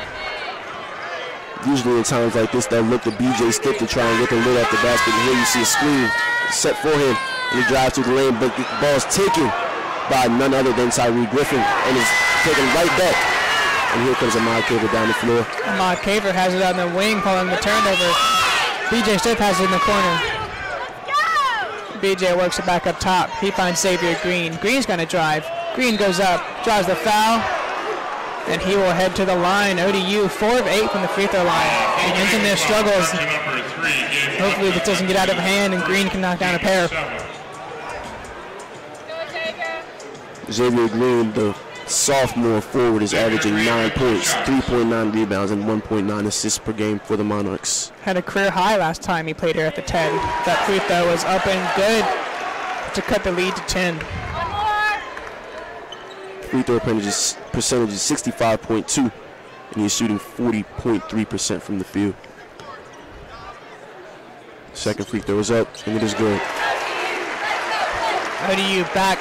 Usually in times like this, they'll look to BJ Stick to try and get the lid off the basket. And here you see a screen set for him, and he drives through the lane, but the ball's taken by none other than Tyree Griffin, and is taken right back. And here comes Ahmad Kaver down the floor. Ahmad Kaver has it on the wing, following the turnover. BJ Stick has it in the corner. BJ works it back up top. He finds Xavier Green. Green's going to drive. Green goes up, draws the foul, and he will head to the line. ODU 4 of 8 from the free throw line. Begins in their struggles. Hopefully this doesn't get out of hand and Green can knock down a pair. Xavier Green, the sophomore forward, is averaging 9 points, 3.9 rebounds, and 1.9 assists per game for the Monarchs. Had a career high last time he played here at the 10. That free throw was up and good to cut the lead to 10. Free throw percentage is 65.2, and he's shooting 40.3% from the field. Second free throw is up, and it is good. ODU back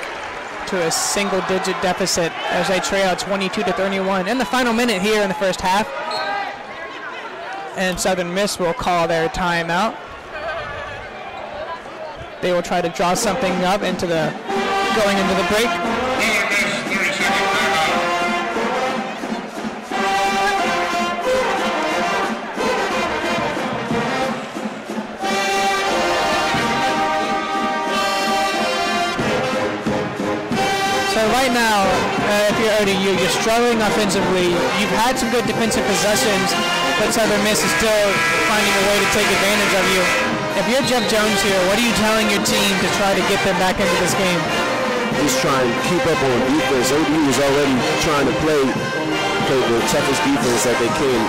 to a single-digit deficit as they trail 22-31 in the final minute here in the first half. And Southern Miss will call their timeout. They will try to draw something up going into the break. So right now, if you're ODU, you're struggling offensively. You've had some good defensive possessions, but Southern Miss is still finding a way to take advantage of you. If you're Jeff Jones here, what are you telling your team to try to get them back into this game? Just try and keep up on defense. ODU is already trying to play the toughest defense that they can,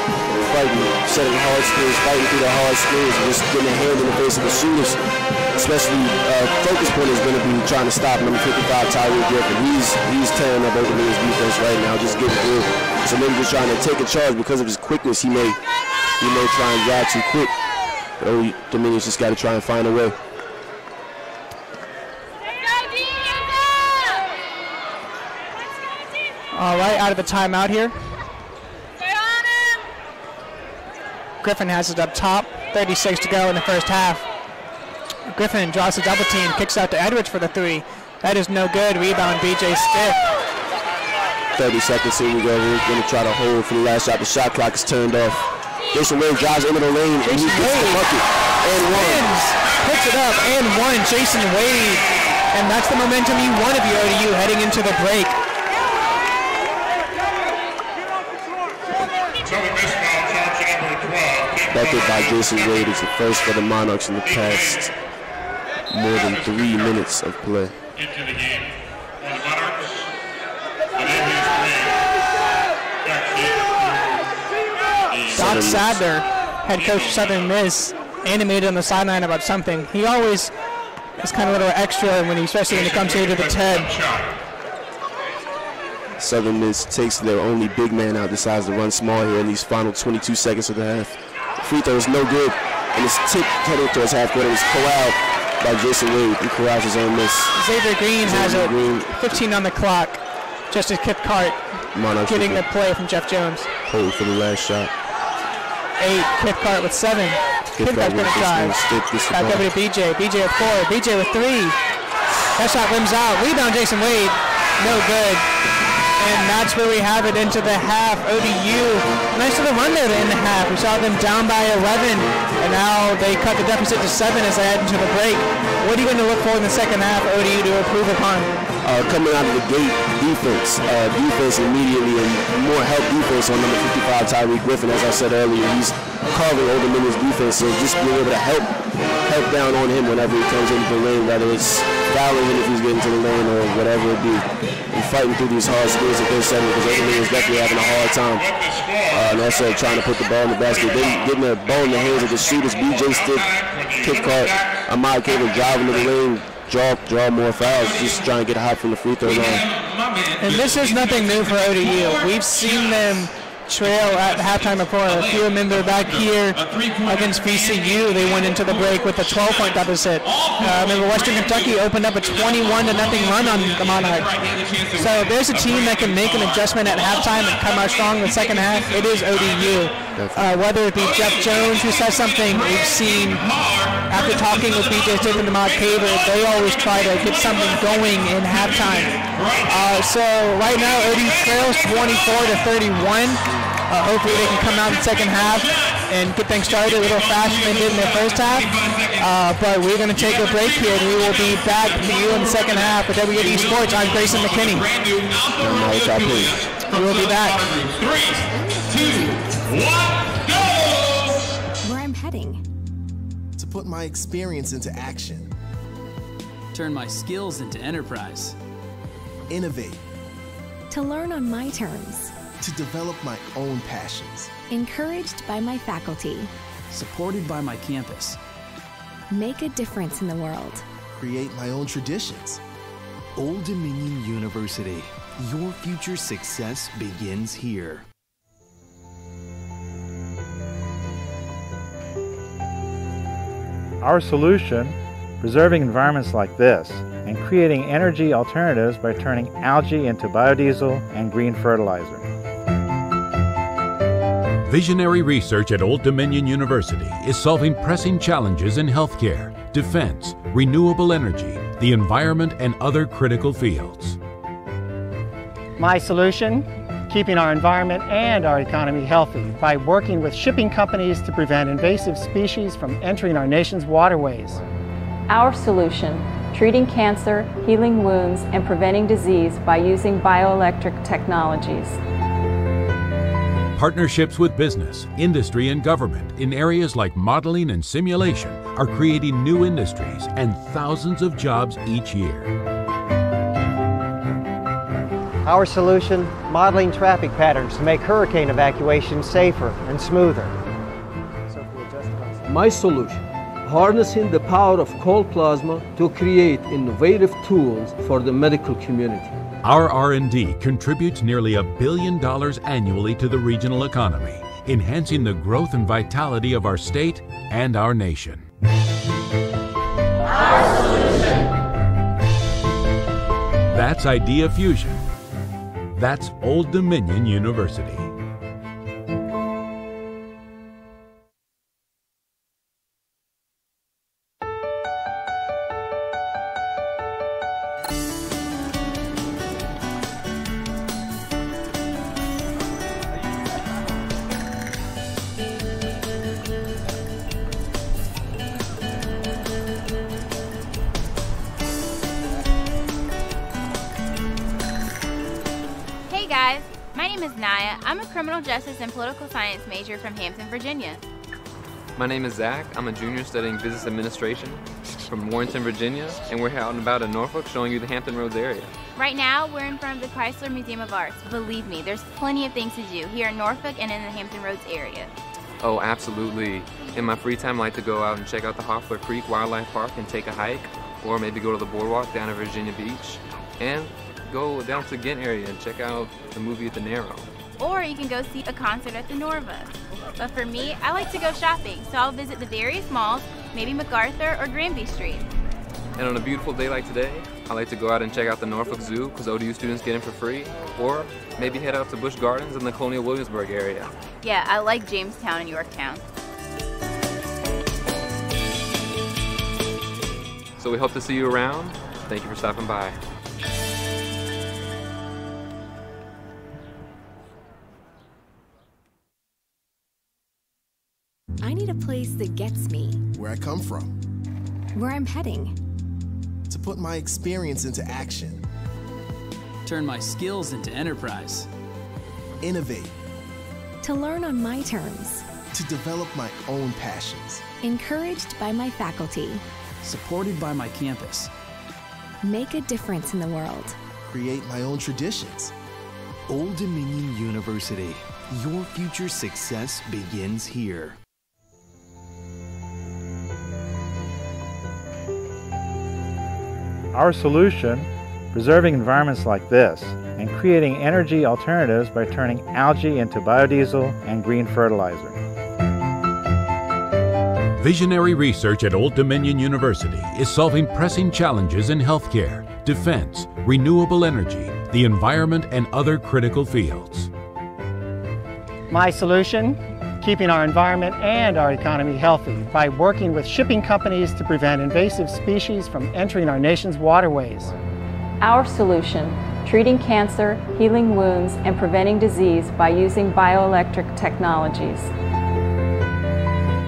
fighting, setting hard screens, fighting through the hard screens, and just getting a hand in the face of the shooters. Especially focus point is going to be trying to stop number 55 Tyree Griffin. He's tearing up Oklahoma's defense right now, just getting through. So maybe just trying to take a charge because of his quickness. He may try and drive too quick. But Dominion's just got to try and find a way. All right, out of the timeout here. Griffin has it up top. 36 to go in the first half. Griffin draws the double team, kicks out to Edwards for the three. That is no good. Rebound, BJ Stiff. 30 seconds, here we go. We're going to try to hold for the last shot. The shot clock is turned off. Jason Wade drives into the lane, and he gets the bucket. And wins. Picks it up and one. Jason Wade. And that's the momentum you want of your ODU heading into the break. Bucket by Jason Wade is the first for the Monarchs in the past more than 3 minutes of play. Into the game for the Monarchs. Doc Sadler, head coach of Southern Miss, animated on the sideline about something. He always is kind of a little extra when especially when it comes here to the 10. Southern Miss takes their only big man out, decides to run small here in these final 22 seconds of the half. The free throw is no good, and it's tipped heading towards half court. It was corralled by Jason Wade, who corrals his own miss. Xavier Green has it, 15 on the clock. Justice Kipcart getting the play from Jeff Jones. Hold for the last shot. 8, Kipcart with 7. Kipcart's going to drive. Back over to BJ. BJ with 4. BJ with 3. That shot rims out. Rebound, Jason Wade. No good. And that's where we have it into the half. ODU, nice little run there to end the half. We saw them down by 11, and now they cut the deficit to 7 as they head into the break. What are you going to look for in the second half, ODU, to improve upon? Coming out of the gate, defense. Defense immediately, and more help defense on number 55, Tyree Griffin. As I said earlier, he's carving Old Dominion's defense, so just being able to help down on him whenever he comes into the lane, whether it's fouling him if he's getting to the lane or whatever it be. And fighting through these hard screens at this setting because Old Dominion is definitely having a hard time. And also trying to put the ball in the basket. Then getting the ball in the hands of the shooters. BJ Stick, Kipcart, Ahmad Cable driving to the lane, draw more fouls, just trying to get hot from the free throw line. And this is nothing new for ODU. We've seen them trail at halftime before. If you remember back here against VCU, they went into the break with a 12-point deficit. Remember Western Kentucky opened up a 21-0 run on the Monarchs. So there's a team that can make an adjustment at halftime and come out strong in the second half. It is ODU. Whether it be Jeff Jones who says something, we've seen after talking with BJ Stick and Ahmad Caver, they always try to get something going in halftime. So right now ODU trails 24-31. Hopefully they can come out in the second half and get things started a little faster than they did in their first half. But we're going to take a break here, and we will be back to you in the second half with WODU Sports. I'm Grayson McKinney. We will be back. 3, 2, 1, go! Where I'm heading. To put my experience into action. Turn my skills into enterprise. Innovate. To learn on my terms. To develop my own passions. Encouraged by my faculty. Supported by my campus. Make a difference in the world. Create my own traditions. Old Dominion University. Your future success begins here. Our solution, preserving environments like this and creating energy alternatives by turning algae into biodiesel and green fertilizer. Visionary research at Old Dominion University is solving pressing challenges in healthcare, defense, renewable energy, the environment, and other critical fields. My solution? Keeping our environment and our economy healthy by working with shipping companies to prevent invasive species from entering our nation's waterways. Our solution: treating cancer, healing wounds, and preventing disease by using bioelectric technologies. Partnerships with business, industry, and government in areas like modeling and simulation are creating new industries and thousands of jobs each year. Our solution: modeling traffic patterns to make hurricane evacuation safer and smoother. My solution: harnessing the power of cold plasma to create innovative tools for the medical community. Our R&D contributes nearly $1 billion annually to the regional economy, enhancing the growth and vitality of our state and our nation. Our solution. That's Idea Fusion. That's Old Dominion University. Hey guys, my name is Naya. I'm a criminal justice and political science major from Hampton, Virginia. My name is Zach. I'm a junior studying business administration from Warrenton, Virginia, and we're here out and about in Norfolk showing you the Hampton Roads area. Right now, we're in front of the Chrysler Museum of Arts. Believe me, there's plenty of things to do here in Norfolk and in the Hampton Roads area. Oh, absolutely. In my free time, I like to go out and check out the Hoffler Creek Wildlife Park and take a hike, or maybe go to the boardwalk down at Virginia Beach, and go down to the Ghent area and check out the movie at the Narrow. Or you can go see a concert at the Norva. But for me, I like to go shopping, so I'll visit the various malls, maybe MacArthur or Granby Street. And on a beautiful day like today, I like to go out and check out the Norfolk Zoo because ODU students get in for free, or maybe head out to Busch Gardens in the Colonial Williamsburg area. Yeah, I like Jamestown and Yorktown. So we hope to see you around. Thank you for stopping by. I need a place that gets me, Where I come from, where I'm heading. to put my experience into action, Turn my skills into enterprise. innovate, To learn on my terms. to develop my own passions. Encouraged by my faculty. Supported by my campus. Make a difference in the world. Create my own traditions. Old Dominion University. Your future success begins here. Our solution, preserving environments like this and creating energy alternatives by turning algae into biodiesel and green fertilizer. Visionary research at Old Dominion University is solving pressing challenges in healthcare, defense, renewable energy, the environment, and other critical fields. My solution? Keeping our environment and our economy healthy by working with shipping companies to prevent invasive species from entering our nation's waterways. Our solution: treating cancer, healing wounds, and preventing disease by using bioelectric technologies.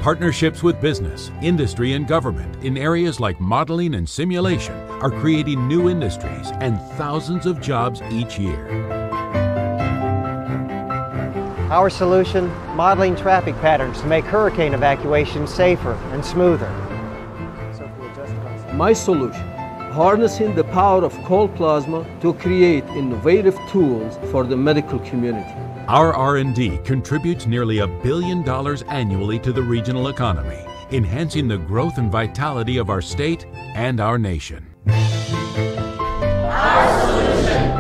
Partnerships with business, industry, and government in areas like modeling and simulation are creating new industries and thousands of jobs each year. Our solution, modeling traffic patterns to make hurricane evacuation safer and smoother. My solution, harnessing the power of cold plasma to create innovative tools for the medical community. Our R&D contributes nearly $1 billion annually to the regional economy, enhancing the growth and vitality of our state and our nation. Our solution.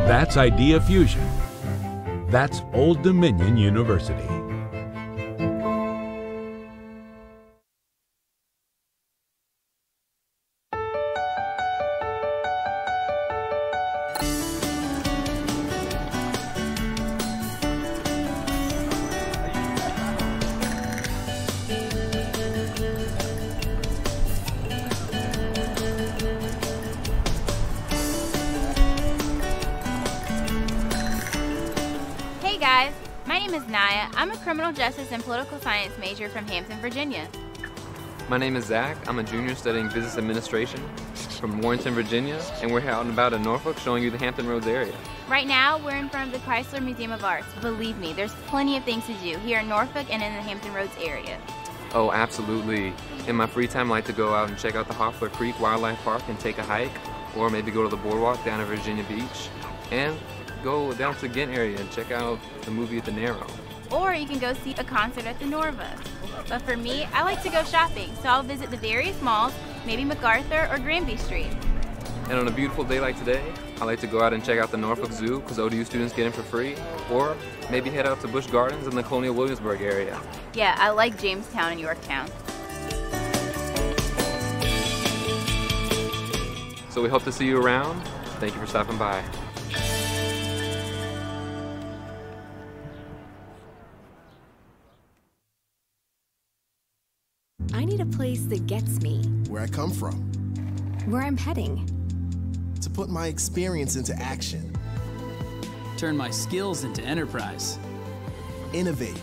That's Idea Fusion. That's Old Dominion University. Hey guys, my name is Naya. I'm a criminal justice and political science major from Hampton, Virginia. My name is Zach. I'm a junior studying business administration from Warrenton, Virginia, and we're here out and about in Norfolk showing you the Hampton Roads area. Right now, we're in front of the Chrysler Museum of Arts. Believe me, there's plenty of things to do here in Norfolk and in the Hampton Roads area. Oh, absolutely. In my free time, I like to go out and check out the Hoffler Creek Wildlife Park and take a hike, or maybe go to the boardwalk down at Virginia Beach, and go down to the Ghent area and check out the movie at the Narrow. Or you can go see a concert at the Norva. But for me, I like to go shopping, so I'll visit the various malls, maybe MacArthur or Granby Street. And on a beautiful day like today, I like to go out and check out the Norfolk Zoo because ODU students get in for free, or maybe head out to Busch Gardens in the Colonial Williamsburg area. Yeah, I like Jamestown and Yorktown. So we hope to see you around. Thank you for stopping by. I need a place that gets me, Where I come from. where I'm heading. To put my experience into action. Turn my skills into enterprise. Innovate.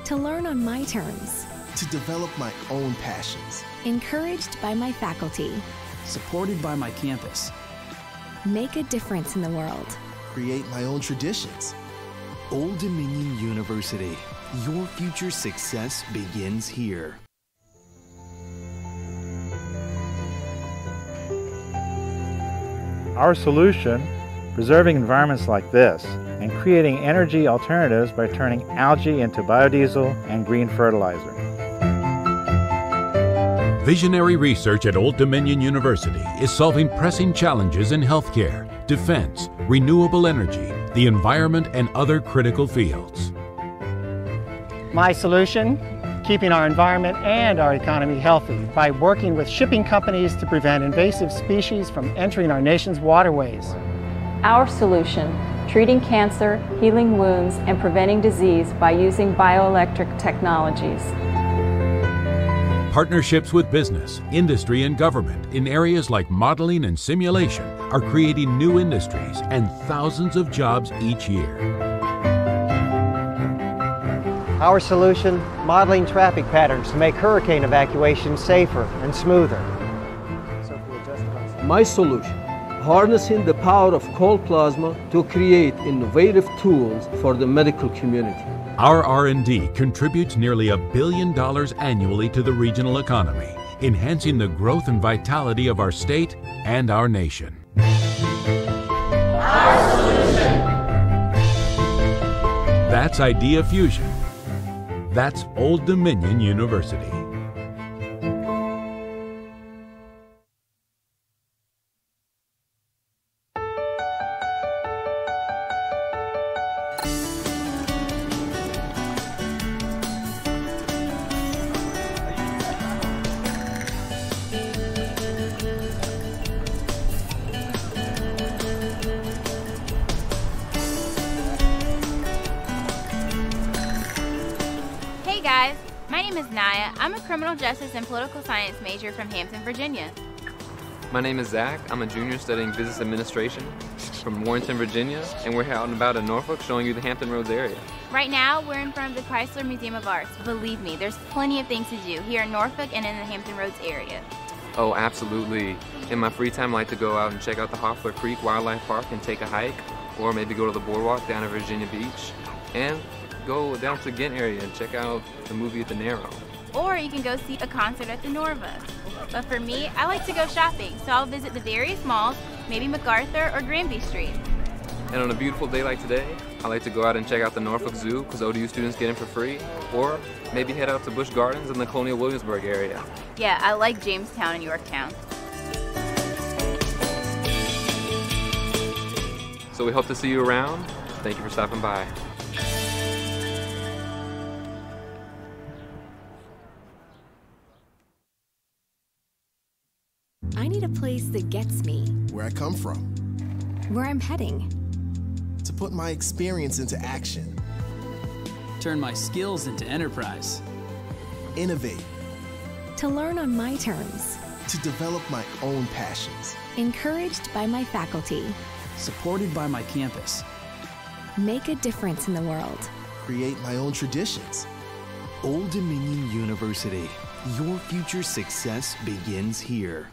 To learn on my terms. To develop my own passions. Encouraged by my faculty. Supported by my campus. Make a difference in the world. Create my own traditions. Old Dominion University. Your future success begins here. Our solution, preserving environments like this and creating energy alternatives by turning algae into biodiesel and green fertilizer. Visionary research at Old Dominion University is solving pressing challenges in healthcare, defense, renewable energy, the environment, and other critical fields. My solution? Keeping our environment and our economy healthy by working with shipping companies to prevent invasive species from entering our nation's waterways. Our solution: treating cancer, healing wounds, and preventing disease by using bioelectric technologies. Partnerships with business, industry, and government in areas like modeling and simulation are creating new industries and thousands of jobs each year. Our solution, modeling traffic patterns to make hurricane evacuation safer and smoother. My solution, harnessing the power of cold plasma to create innovative tools for the medical community. Our R&D contributes nearly $1 billion annually to the regional economy, enhancing the growth and vitality of our state and our nation. Our solution. That's Idea Fusion. That's Old Dominion University. Hey guys, my name is Naya. I'm a criminal justice and political science major from Hampton, Virginia. My name is Zach. I'm a junior studying business administration from Warrenton, Virginia, and we're out and about in Norfolk showing you the Hampton Roads area. Right now, we're in front of the Chrysler Museum of Arts. Believe me, there's plenty of things to do here in Norfolk and in the Hampton Roads area. Oh, absolutely. In my free time, I like to go out and check out the Hoffler Creek Wildlife Park and take a hike, or maybe go to the boardwalk down at Virginia Beach, and go down to the Ghent area and check out the movie at the Narrow. Or you can go see a concert at the Norva. But for me, I like to go shopping, so I'll visit the various malls, maybe MacArthur or Granby Street. And on a beautiful day like today, I like to go out and check out the Norfolk Zoo because ODU students get in for free, or maybe head out to Busch Gardens in the Colonial Williamsburg area. Yeah, I like Jamestown and Yorktown. So we hope to see you around. Thank you for stopping by. I need a place that gets me, Where I come from. where I'm heading. To put my experience into action. Turn my skills into enterprise. Innovate. To learn on my terms. To develop my own passions. Encouraged by my faculty. Supported by my campus. Make a difference in the world. Create my own traditions. Old Dominion University. Your future success begins here.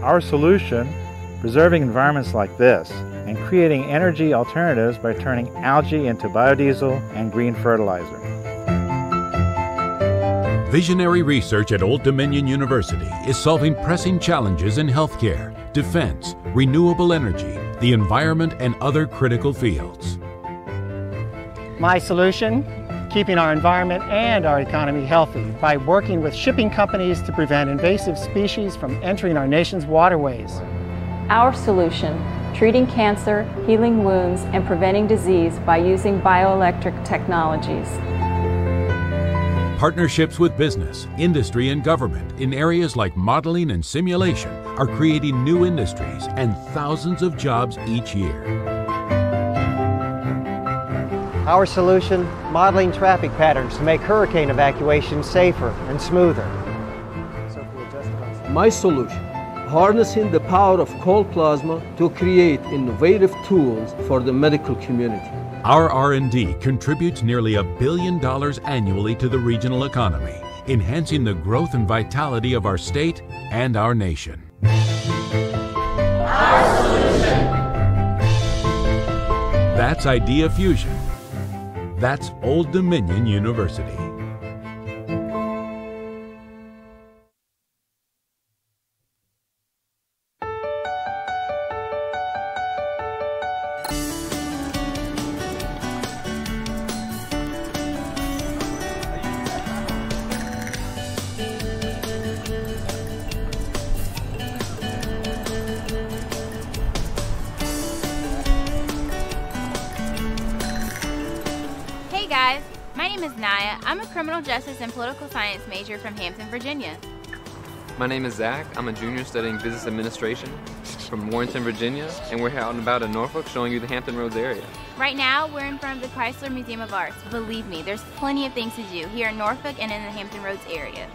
Our solution, preserving environments like this and creating energy alternatives by turning algae into biodiesel and green fertilizer. Visionary research at Old Dominion University is solving pressing challenges in healthcare, defense, renewable energy, the environment, and other critical fields. My solution? Keeping our environment and our economy healthy by working with shipping companies to prevent invasive species from entering our nation's waterways. Our solution: treating cancer, healing wounds, and preventing disease by using bioelectric technologies. Partnerships with business, industry, and government in areas like modeling and simulation are creating new industries and thousands of jobs each year. Our solution, modeling traffic patterns to make hurricane evacuation safer and smoother. My solution, harnessing the power of cold plasma to create innovative tools for the medical community. Our R&D contributes nearly $1 billion annually to the regional economy, enhancing the growth and vitality of our state and our nation. Our solution. That's Idea Fusion. That's Old Dominion University. Hey guys, my name is Naya. I'm a criminal justice and political science major from Hampton, Virginia. My name is Zach. I'm a junior studying business administration from Warrenton, Virginia, and we're out and about in Norfolk showing you the Hampton Roads area. Right now, we're in front of the Chrysler Museum of Arts. Believe me, there's plenty of things to do here in Norfolk and in the Hampton Roads area.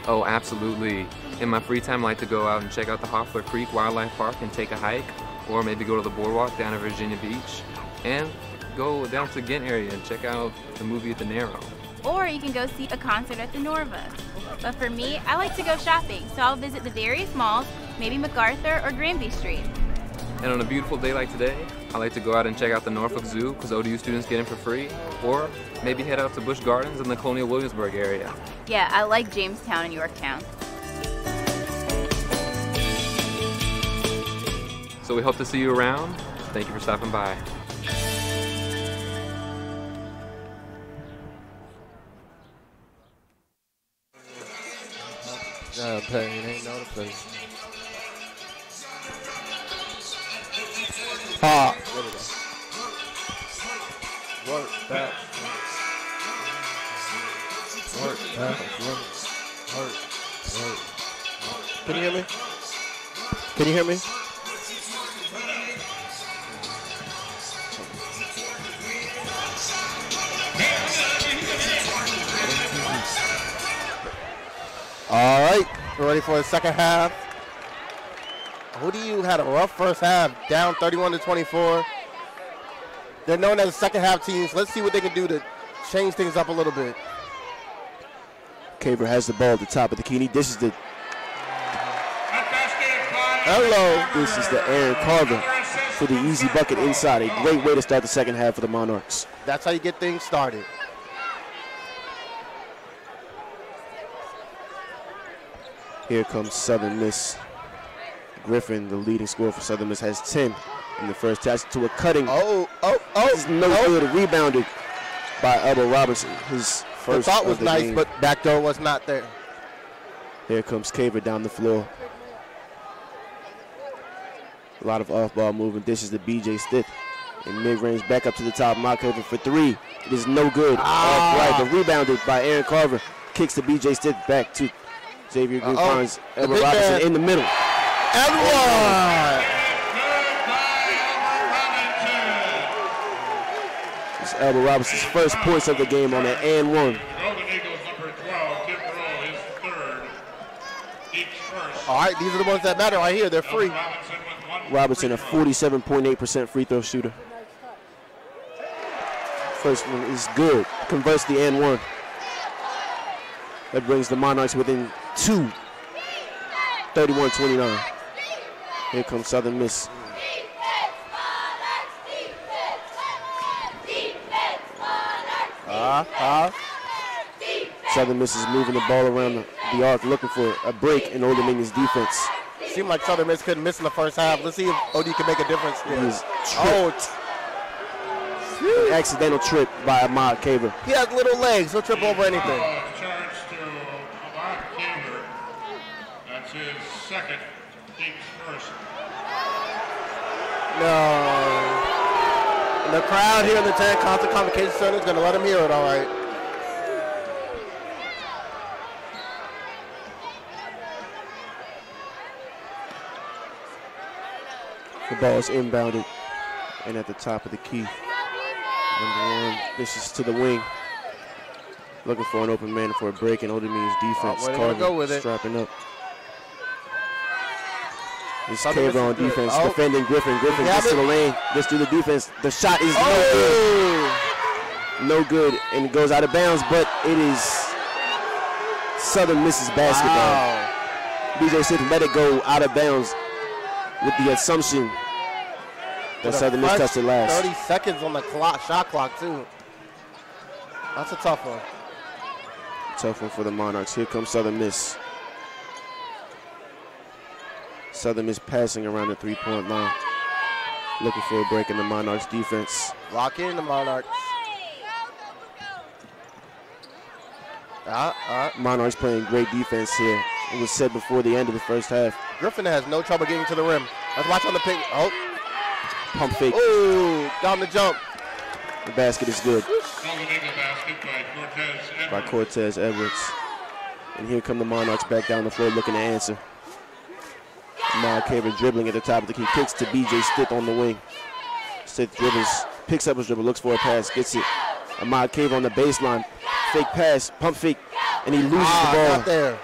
Oh, absolutely. In my free time, I like to go out and check out the Hoffler Creek Wildlife Park and take a hike, or maybe go to the boardwalk down at Virginia Beach, and go down to the Ghent area and check out the movie at the Narrow. Or you can go see a concert at the Norva. But for me, I like to go shopping, so I'll visit the various malls, maybe MacArthur or Granby Street. And on a beautiful day like today, I like to go out and check out the Norfolk Zoo because ODU students get in for free, or maybe head out to Busch Gardens in the Colonial Williamsburg area. Yeah, I like Jamestown and Yorktown. So we hope to see you around. Thank you for stopping by. It ain't no play. Pop. There we go. Work back. Work back. Work. Can you hear me? Can you hear me? All right, we're ready for the second half. ODU had a rough first half, down 31-24. They're known as the second half teams. Let's see what they can do to change things up a little bit. Caver has the ball at the top of the key. This is the This is the Aaron Carver for the easy bucket inside. A great way to start the second half for the Monarchs. That's how you get things started. Here comes Southern Miss. Griffin, the leading scorer for Southern Miss, has 10 in the first touch to a cutting. This is no good. Rebounded by Elbow Robinson. His first. The thought was of the nice, game. but backdoor was not there. Here comes Caver down the floor. A lot of off-ball movement. This is the BJ Stitt in mid-range, back up to the top. Mock Caver for three. It is no good. Off right, but rebounded by Aaron Carver. Kicks the BJ Stitt back to Xavier Green finds Elbow Robinson in the middle. And one. It's Elbow Robinson's first points of the game on that and one. Golden Eagles number 12, Tim Rowe, his third. Each first. All right, these are the ones that matter right here. They're free. Robinson, a 47.8% free throw shooter. First one is good. Converts the and one. That brings the Monarchs within two. 31-29. Here comes Southern Miss. Southern Miss is moving the ball around the arc, looking for a break in Old Dominion's defense. Seemed like Southern Miss couldn't miss in the first half. Let's see if OD can make a difference. An accidental trip by Ahmad Caver. He has little legs. He'll trip over anything. Charge to Ahmad Caver. That's his second, team's first. No. The crowd here in the Tarrant Concert Convocation Center is going to let him hear it, all right. The ball is inbounded and at the top of the key. Number 1, this is to the wing. Looking for an open man for a break, and Old Dominion's defense. Where they gonna go with it? Strapping up. It's Caver on defense, defending Griffin. Griffin gets to the lane, gets through the defense. The shot is no good. No good, and it goes out of bounds, but it is Southern misses basketball. BJ Smith let it go out of bounds with the assumption that Southern Miss touched it last. 30 seconds on the clock, shot clock, too. That's a tough one. Tough one for the Monarchs. Here comes Southern Miss. Southern Miss passing around the three-point line. Looking for a break in the Monarchs defense. Lock in the Monarchs. Monarchs playing great defense here. It was said before the end of the first half. Griffin has no trouble getting to the rim. Let's watch on the pick. Oh. Pump fake. Oh, down the jump. The basket is good. By Cortez Edwards. And here come the Monarchs back down the floor looking to answer. Ahmad Caver dribbling at the top of the key. Kicks to BJ Stith on the wing. Stith dribbles, picks up his dribble, looks for a pass, gets it. Ahmad Caver on the baseline. Fake pass, pump fake, and he loses the ball. Not there.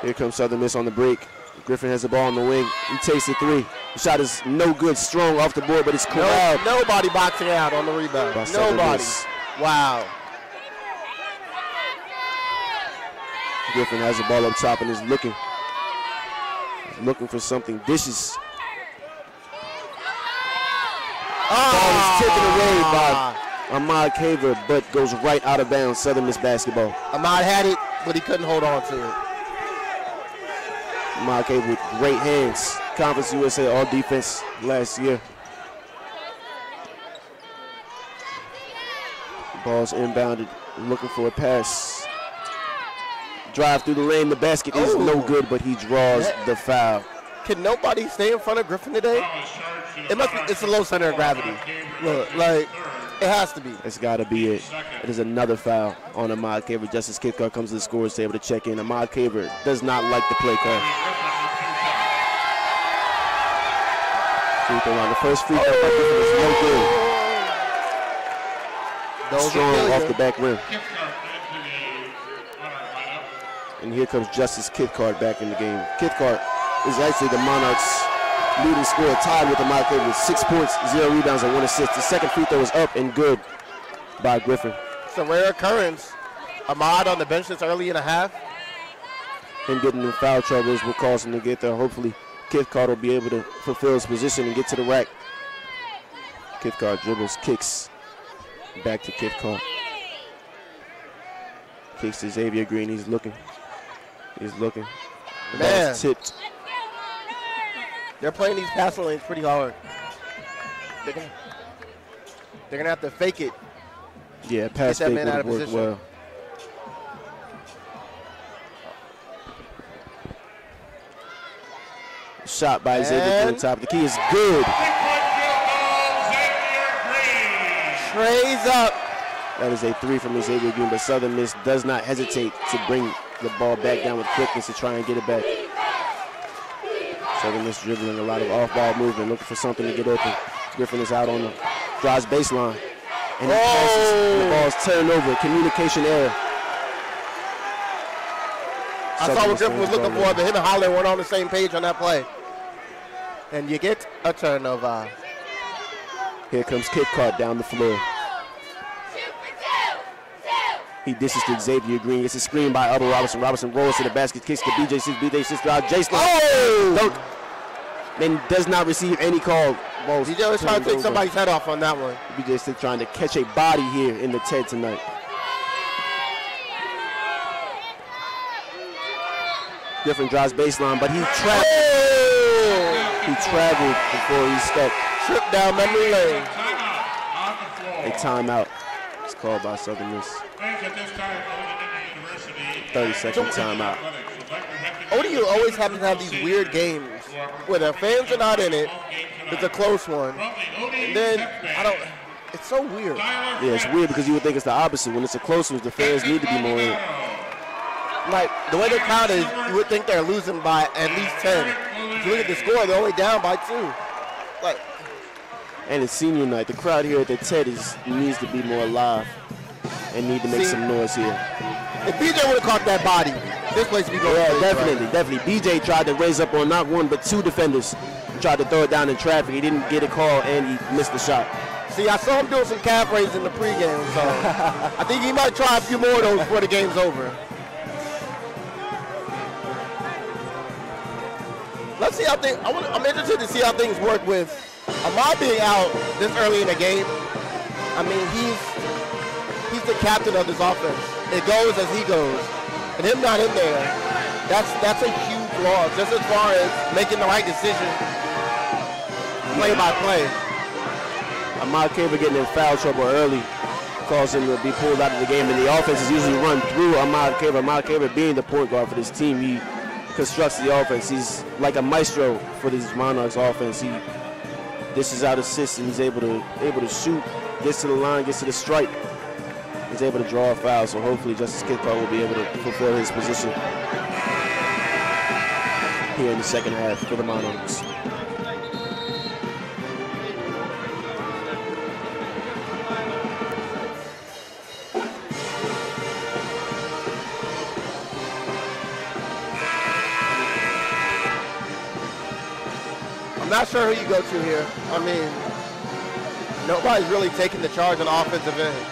Here comes Southern Miss on the break. Griffin has the ball on the wing. He takes the three. The shot is no good, strong off the board, but it's corralled. Nobody boxing out on the rebound. Nobody. Wow. Griffin has the ball up top and is looking for something. Dishes. Ball is taken away by Ahmad Caver, but goes right out of bounds. Southern Miss basketball. Ahmad had it, but he couldn't hold on to it. Ahmad Caver with great hands. Conference USA all defense last year. Ball's inbounded, looking for a pass. Drive through the lane, the basket is no good, but he draws the foul. Can nobody stay in front of Griffin today? It's a low center of gravity. Look, like, it has to be. It's got to be it. It is another foul on Ahmad Caver. Justice Kithcart comes to the scores table to check in. Ahmad Caver does not like the play call. Free throw line. The first free throw by Griffin is no good. Strong off the back rim. And here comes Justice Kithcart back in the game. Kithcart is actually the Monarchs' leading scorer, tied with Ahmad Caver with 6 points, 0 rebounds, and 1 assist. The second free throw is up and good by Griffin. It's a rare occurrence. Ahmad on the bench this early in the half. Him getting in foul trouble is what caused him to get there. Hopefully, Kithcart will be able to fulfill his position and get to the rack. Kithcart dribbles, kicks. Back to Kithcart. Kicks to Xavier Green. He's looking. He's looking. The ball is tipped. They're playing these passing lanes pretty hard. They're gonna have to fake it. Yeah, pass fake would have worked well. Shot by Xavier Green, top of the key is good. Trays up. That is a 3 from Xavier Green, but Southern Miss does not hesitate to bring the ball back down with quickness to try and get it back. Southern Miss dribbling a lot of off-ball movement, looking for something to get open. Griffin is out on the drives baseline. And he passes, and the ball is turned over. Communication error. I saw what Griffin was looking for, but him and Holland weren't on the same page on that play. And you get a turnover. Here comes Kithcart down the floor. He dishes to Xavier Green. It's a screen by Abel Robinson. Robinson rolls to the basket, kicks to BJ Six. BJ Six out. Jason. Oh! Then does not receive any call. BJ was trying to take somebody's head off on that one. BJ Six trying to catch a body here in the TED tonight. Griffin drives baseline, but he traveled. He traveled before he stepped. Trip down memory lane. A timeout. It's called by Southern Miss. 30-second timeout. ODU always happens to have these weird games where the fans are not in it. It's a close one. And then, it's so weird. Yeah, it's weird because you would think it's the opposite. When it's a close one, the fans need to be more in it. Like, the way they count is, you would think they're losing by at least 10. If you look at the score, they're only down by 2. Like, and it's senior night. The crowd here at the TED needs to be more alive and need to make some noise here. If BJ would have caught that body, this place would be going crazy. Definitely. BJ tried to raise up on not 1 but 2 defenders. Tried to throw it down in traffic. He didn't get a call and he missed the shot. See, I saw him doing some calf raises in the pregame, so I think he might try a few more of those before the game's over. Let's see how things. I'm interested to see how things work with Ahmad being out this early in the game. I mean, he's the captain of this offense. It goes as he goes, and him not in there, that's a huge loss. Just as far as making the right decision, play by play. Ahmad Caver getting in foul trouble early caused him to be pulled out of the game, and the offense is usually run through Ahmad Caver. Ahmad Caver being the point guard for this team, he constructs the offense. He's like a maestro for this Monarchs offense. He dishes out assists and he's able to shoot, gets to the line, gets to the stripe. He's able to draw a foul, so hopefully Justice Kidcott will be able to fulfill his position here in the second half for the Monarchs. I'm not sure who you go to here. I mean, nobody's really taking the charge on the offensive end.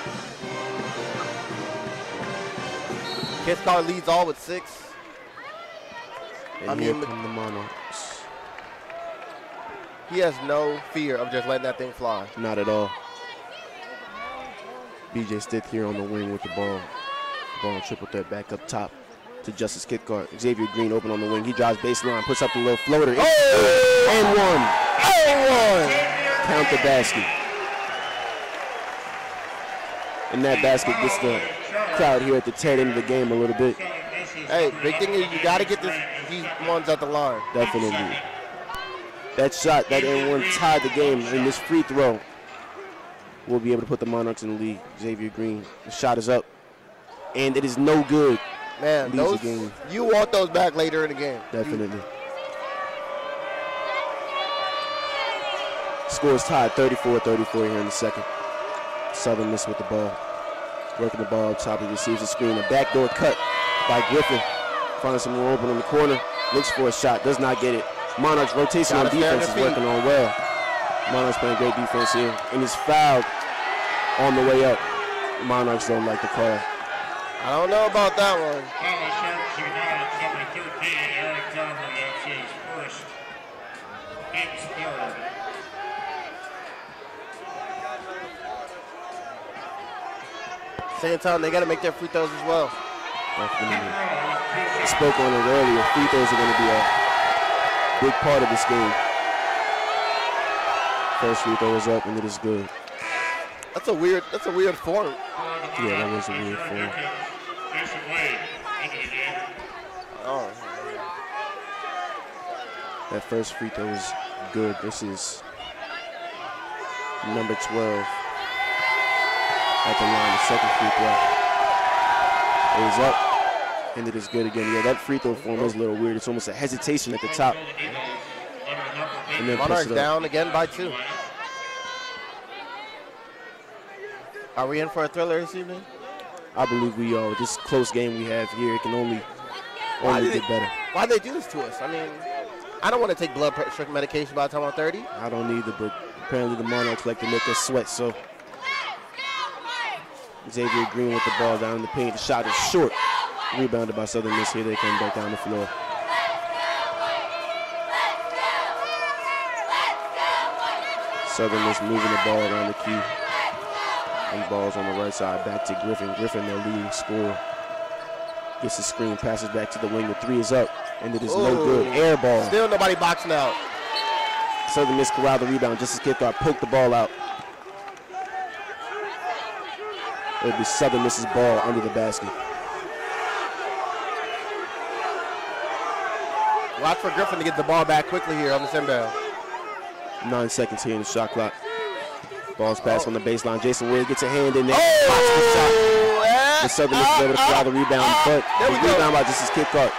Kidcott leads all with 6. And here come the Monarchs. He has no fear of just letting that thing fly. Not at all. BJ Stith here on the wing with the ball. Ball triple threat back up top to Justice Kidcott. Xavier Green open on the wing. He drives baseline, puts up the little floater. Oh! And 1. Count the basket. And that basket gets the crowd here at the TED end of the game a little bit. Hey, big thing is you got to get these ones at the line. Definitely. That shot, that N1 tied the game, and this free throw will be able to put the Monarchs in the lead. Xavier Green, the shot is up, and it is no good. Man, you want those back later in the game. Definitely. Score is tied 34-34 here in the second. Southern Miss with the ball. Working the ball up top, he receives a screen. A backdoor cut by Griffin. Finds someone open in the corner. Looks for a shot, does not get it. Monarchs rotation on defense is working on well. Monarchs playing great defense here. And he's fouled on the way up. Monarchs don't like the call. I don't know about that one. Foul starts to number 13, Aaron Carver. That's his first. Team's third. Same time, they got to make their free throws as well. Definitely. I spoke on it earlier. Free throws are going to be a big part of this game. First free throw is up, and it is good. That's a weird form. Yeah, that was a weird form. Oh. That first free throw is good. This is number 12 at the line. The second free throw. It is up, and it is good again. Yeah, that free throw form is a little weird. It's almost a hesitation at the top. And then Monarchs down again by 2. Are we in for a thriller this evening? I believe we are. With this close game we have here, it can only get better. Why they do this to us? I mean, I don't want to take blood pressure medication by the time I'm 30. I don't either, but apparently the Monarchs like to make us sweat, so. Xavier Green with the ball down in the paint. The shot is short. Rebounded by Southern Miss. Here they come back down the floor. Southern Miss moving the ball around the key. And ball's on the right side back to Griffin. Griffin, their leading scorer. Gets the screen, passes back to the wing. The 3 is up, and it is no good. Air ball. Still nobody boxing out. Southern Miss corral the rebound. Justice Kidcott poked the ball out. It'll be Southern Miss's ball under the basket. Watch for Griffin to get the ball back quickly here on this inbound. 9 seconds here in the shot clock. Ball's passed on the baseline. Jason Wade gets a hand in there. The Southern Miss is able to corral the rebound, but the rebound by Justice Kidcott.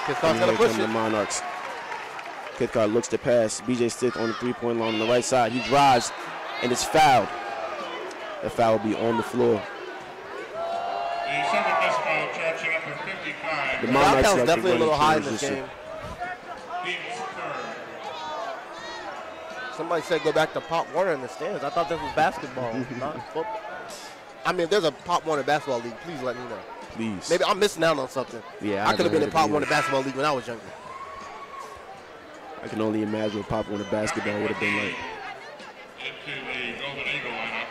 Kidcott's going to push it. The Monarchs. Cathcart looks to pass. BJ Stith on the three-point line on the right side. He drives and is fouled. The foul will be on the floor. The second missed foul charge number 55. The foul count's definitely a little high in this game. Somebody said go back to Pop Warner in the stands. I thought this was basketball, not football. I mean, if there's a Pop Warner basketball league, please let me know. Please. Maybe I'm missing out on something. Yeah, I could have been in Pop Warner basketball league when I was younger. I can only imagine what Pop Warner basketball would have been like. Into the Golden Eagle lineup.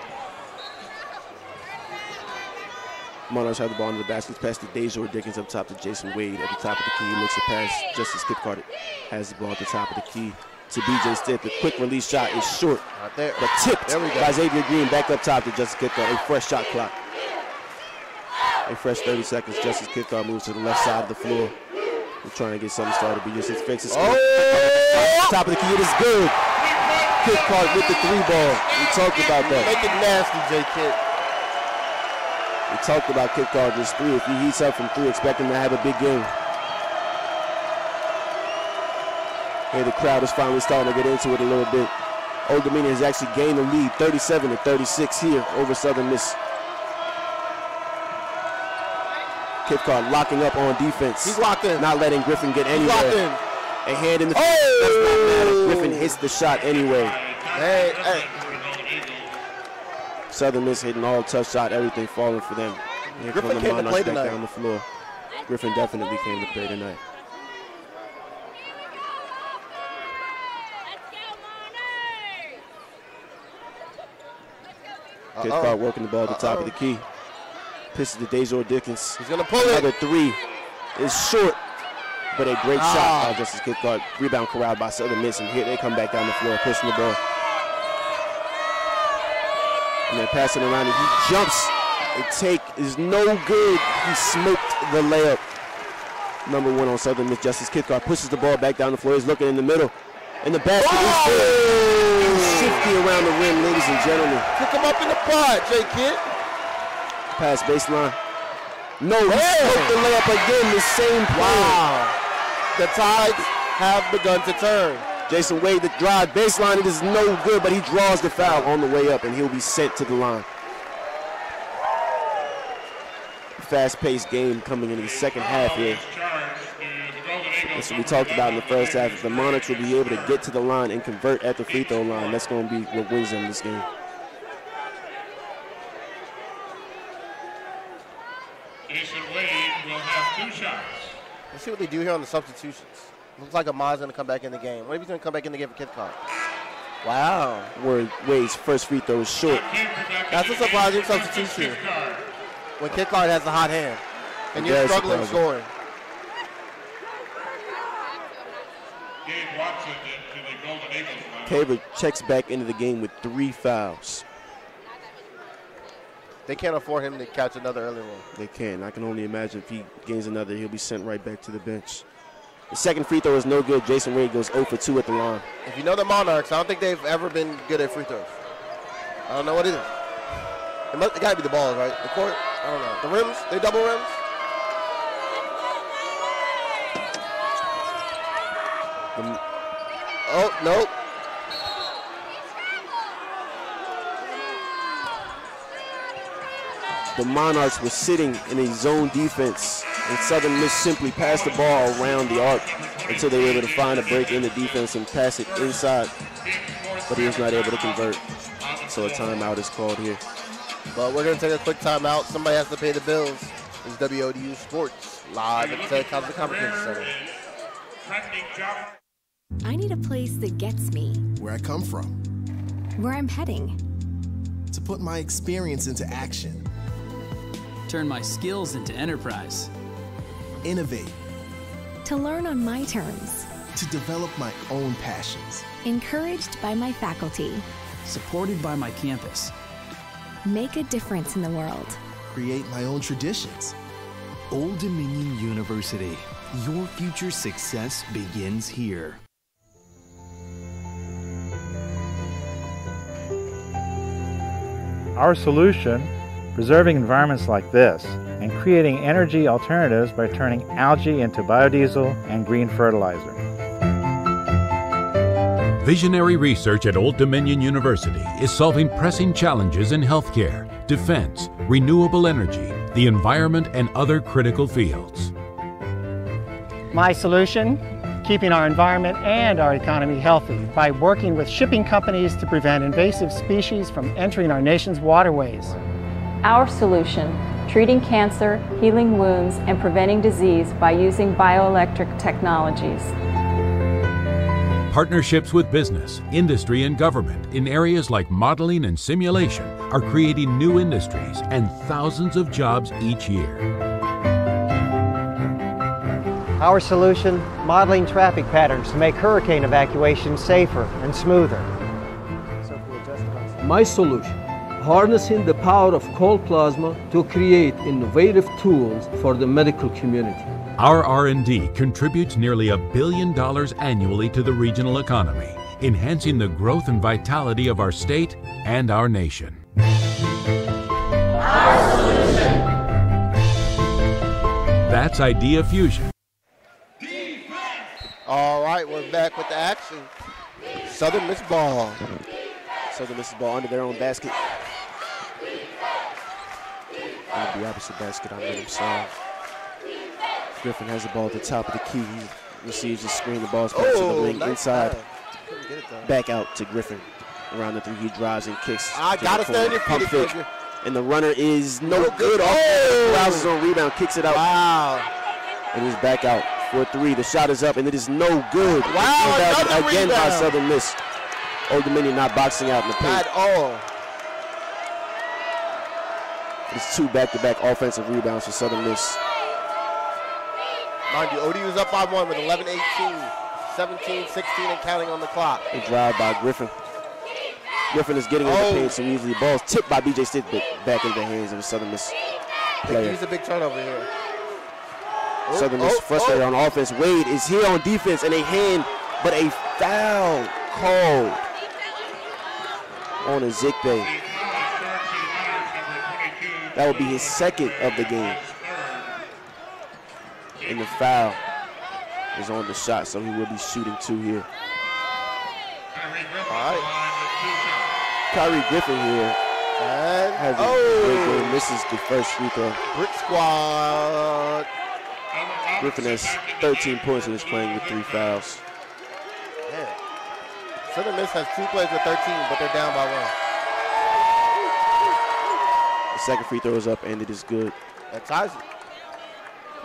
Monarchs have the ball in the basket. Pass to Dejour Dickens up top to Jason Wade at the top of the key. He looks to pass. Justice Cathcart has the ball at the top of the key to BJ Stith. The quick release shot is short, right there, but tipped by Xavier Green. Back up top to Justice Cathcart. A fresh shot clock. A fresh 30 seconds. Justice Cathcart moves to the left side of the floor. We're trying to get something started. BJ Stith fakes it. Top of the key. It is good. Cathcart with the three ball. We talked about that. Make it nasty, J-Kid. We talked about Cathcart just three. If he heats up from three, expect him to have a big game. Here the crowd is finally starting to get into it a little bit. Old Dominion has actually gained the lead, 37-36 here over Southern Miss. Cathcart locking up on defense. He's locked in. Not letting Griffin get anywhere. He's locked in. A hand in the face. Does not matter. Griffin hits the shot anyway. Hey. Southern Miss hitting all tough shot, everything falling for them. Here Griffin the came to play back tonight. down the floor. Griffin definitely came to play tonight. Cathcart working the ball at the top of the key. Pisses to Dejour Dickens. He's going to pull Another it. three is short, but a great shot by Justice Cathcart. Rebound corralled by Southern Miss, and here they come back down the floor, pushing the ball. And they're passing around, and he jumps. A take is no good. He smoked the layup. Number one on Southern Miss, Justice Cathcart pushes the ball back down the floor. He's looking in the middle. And the basket is good. Shifty around the rim, ladies and gentlemen. Kick him up in the pod, J-Kid. Pass baseline. No, he smoked the layup again, the same play. Wow. The tides have begun to turn. Jason Wade, the drive baseline, it is no good, but he draws the foul on the way up, and he'll be sent to the line. Fast-paced game coming into the second half here. That's what we talked about in the first half. If the Monarchs will be able to get to the line and convert at the free throw line, that's going to be what wins them this game. Jason Wade will have 2 shots. Let's see what they do here on the substitutions. Looks like Ahmad's going to come back in the game. What if he's going to come back in the game for Cathcart? Wow. Where Wade's first free throw is short. That's a surprising substitution when Cathcart has a hot hand and you're struggling scoring. Caver checks back into the game with 3 fouls. They can't afford him to catch another early one. They can. I can only imagine if he gains another, he'll be sent right back to the bench. The second free throw is no good. Jason Wade goes 0 for 2 at the line. If you know the Monarchs, I don't think they've ever been good at free throws. I don't know what it is. It got to be the balls, right? The court? I don't know. The rims? They double rims? Oh, nope. The Monarchs were sitting in a zone defense, and Southern Miss simply passed the ball around the arc until they were able to find a break in the defense and pass it inside. But he was not able to convert, so a timeout is called here. But we're going to take a quick timeout. Somebody has to pay the bills. It's WODU Sports, live at the Conference Center. I need a place that gets me. Where I come from. Where I'm heading. To put my experience into action. Turn my skills into enterprise. Innovate. To learn on my terms. To develop my own passions. Encouraged by my faculty. Supported by my campus. Make a difference in the world. Create my own traditions. Old Dominion University. Your future success begins here. Our solution, preserving environments like this and creating energy alternatives by turning algae into biodiesel and green fertilizer. Visionary research at Old Dominion University is solving pressing challenges in healthcare, defense, renewable energy, the environment, and other critical fields. My solution? Keeping our environment and our economy healthy by working with shipping companies to prevent invasive species from entering our nation's waterways. Our solution: treating cancer, healing wounds, and preventing disease by using bioelectric technologies. Partnerships with business, industry, and government in areas like modeling and simulation are creating new industries and thousands of jobs each year. Our solution, modeling traffic patterns to make hurricane evacuation safer and smoother. My solution, harnessing the power of cold plasma to create innovative tools for the medical community. Our R&D contributes nearly $1 billion annually to the regional economy, enhancing the growth and vitality of our state and our nation. Our solution. That's Idea Fusion. All right, we're back with the action. Southern Miss ball. Southern Miss ball under their own basket. Under the opposite basket on the side. Griffin has the ball at the top of the key. He receives the screen. The ball's passed to the wing inside. Back out to Griffin. Around the three, he drives and kicks. I gotta stand your Pump feet. fake. And the runner is no good. Off his own rebound, kicks it out. Wow. And he's back out for three. The shot is up, and it is no good. Wow, another again by rebound. Southern Miss. Old Dominion not boxing out in the paint. At all. It's two back-to-back offensive rebounds for Southern Miss. Mind you, ODU is up by 1 with 11-18, 17-16 and counting on the clock. A drive by Griffin. Griffin is getting in the paint so easily. The ball's tipped by B.J. Stitt, but back into the hands of a Southern Miss player. He's a big turnover here. Southern Miss frustrated on offense. Wade is here on defense, and a hand, but a foul called on Ezekbe. That would be his second of the game. And the foul is on the shot, so he will be shooting two here. All right. Kyrie Griffin here has a great game. Misses the first free throw. Brick squad. Griffin has 13 points and is playing with 3 fouls. Man. Southern Miss has 2 plays with 13, but they're down by 1. The second free throw is up, and it is good. That ties it.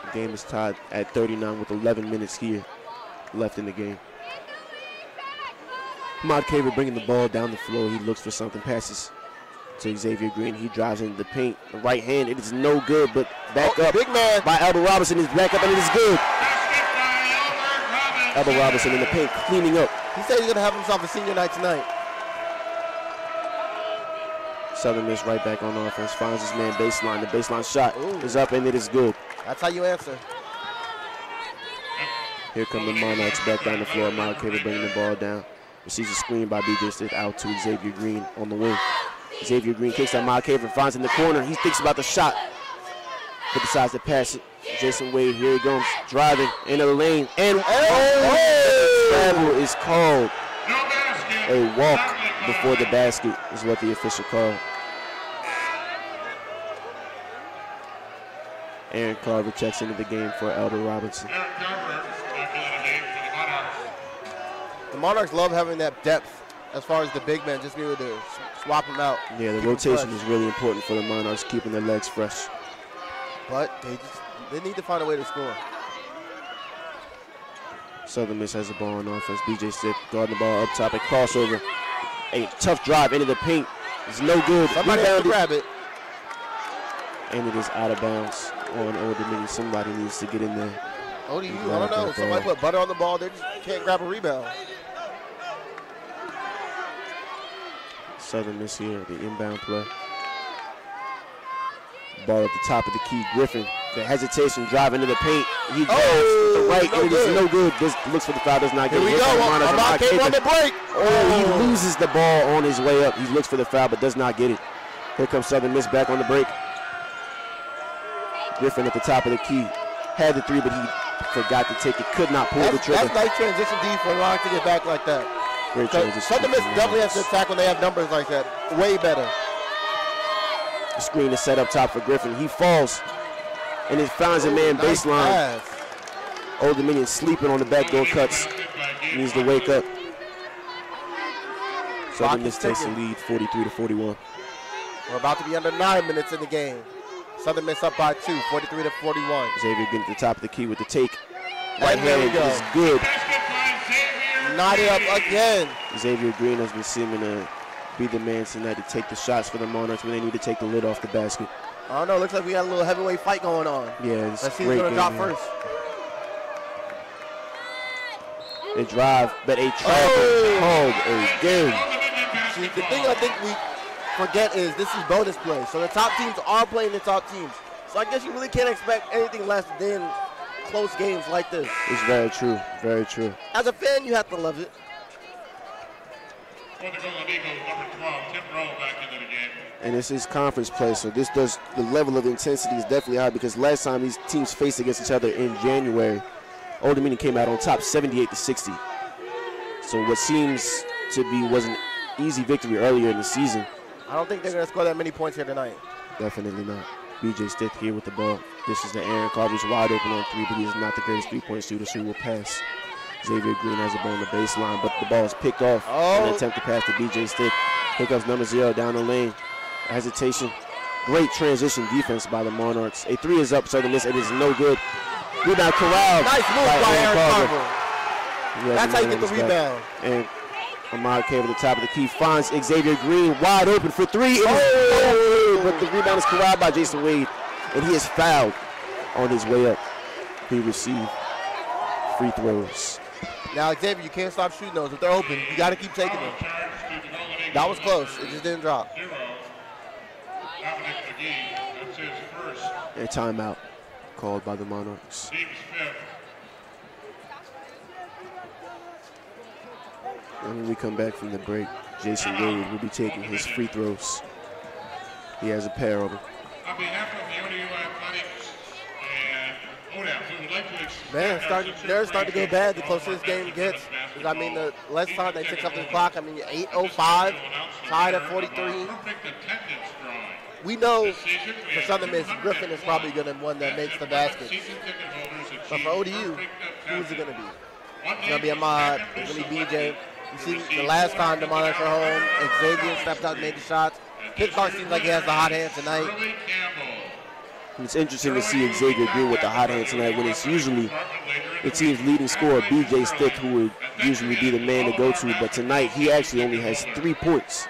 The game is tied at 39 with 11 minutes here left in the game. Ahmad Caver bringing the ball down the floor. He looks for something, passes to Xavier Green. He drives into the paint. The right hand, it is no good, but back up. Big man. By Albert Robinson is back up, and it is good. Albert Robinson in the paint, cleaning up. He said he's going to have himself a senior night tonight. Southern Miss right back on offense, finds his man baseline. The baseline shot is up, and it is good. That's how you answer. Here come the Monarchs back down the floor. Ahmad Caver bringing the ball down. Receives a screen by B.J. Stitt out to Xavier Green on the wing. Xavier Green kicks at Ahmad Caver, finds in the corner. He thinks about the shot, but decides to pass it. Jason Wade, here he goes, driving into the lane. And travel is called. A walk before the basket is what the official called. Aaron Carver checks into the game for Albert Robinson. The Monarchs love having that depth as far as the big men, just be able to swap them out. Yeah, the rotation is really important for the Monarchs, keeping their legs fresh. But they need to find a way to score. Southern Miss has the ball on offense. B.J. Stitt guarding the ball up top, a crossover. A tough drive into the paint. It's no good. Somebody has to grab it. And it is out of bounds on Old Dominion. Somebody needs to get in there. ODU, I don't know. Somebody put butter on the ball. They just can't grab a rebound. Southern Miss here, the inbound play. Ball at the top of the key. Griffin, the hesitation, drive into the paint. He drives to the right, and it is no good. This looks for the foul, does not get it. Here we go. Ahmad Caver on the break. Oh, he loses the ball on his way up. He looks for the foul, but does not get it. Here comes Southern Miss back on the break. Griffin at the top of the key. Had the three, but he forgot to take it. Could not pull the trigger. That's nice transition D for Locke to get back like that. Great transition. Southern Miss definitely has to attack when they have numbers like that. Way better. The screen is set up top for Griffin. He falls, and it finds a man baseline. Old Dominion sleeping on the backdoor cuts. Needs to wake up. Southern Miss takes the lead, 43-41. We're about to be under 9 minutes in the game. Southern Miss up by 2, 43-41. Xavier getting to the top of the key with the take. Right hand is good. Knotted up again. Xavier Green has been seeming to be the man tonight to take the shots for the Monarchs when they need to take the lid off the basket. I don't know. Looks like we got a little heavyweight fight going on. Yeah, it's Let's see who's going to drop first. They drive, but a travel called again. See, the thing I think we forget is this is bonus play. So the top teams are playing the top teams. So I guess you really can't expect anything less than close games like this. It's very true, very true. As a fan, you have to love it. For the Golden Eagles, number 12, Tim Rowe back into the game. And this is conference play, so this does, the level of intensity is definitely high because last time these teams faced against each other in January, Old Dominion came out on top 78-60. So what seems to be was an easy victory earlier in the season. I don't think they're going to score that many points here tonight. Definitely not. BJ Stith here with the ball. This is the Aaron Carver's wide open on three, but he is not the greatest three-point shooter, so he will pass. Xavier Green has the ball on the baseline, but the ball is picked off. An attempt to pass to BJ Stith. Pickups number 0 down the lane. Hesitation. Great transition defense by the Monarchs. A three is up, Southern Miss. It is no good. Rebound corralled. Nice move by Aaron Carver. That's how you get the rebound. And Ahmad Cave at the top of the key finds Xavier Green wide open for three. But the rebound is corralled by Jason Wade, and he is fouled on his way up. He received free throws. Now, Xavier, you can't stop shooting those. If they're open, you got to keep taking them. That was close. It just didn't drop. A timeout called by the Monarchs. And when we come back from the break, Jason Wade will be taking his free throws. He has a pair of them. On behalf of the ODU Athletics and ODU, we would like to Man, they're starting to go bad the closer this game gets. I mean, the less time they take up the clock. I mean, 8:05, tied at 43. We know for Southern Miss, Griffin is probably going to be one that makes the baskets. But for ODU, who's it going to be? It's going to be Ahmad. It's going to be BJ. You see, the last time the Monarchs were home, Xavier stepped out and made the shots. Pittsburgh seems like he has the hot hand tonight. It's interesting to see Xavier Green with the hot hand tonight when it's usually the team's leading scorer, BJ Stick, who would usually be the man to go to. But tonight, he actually only has 3 points.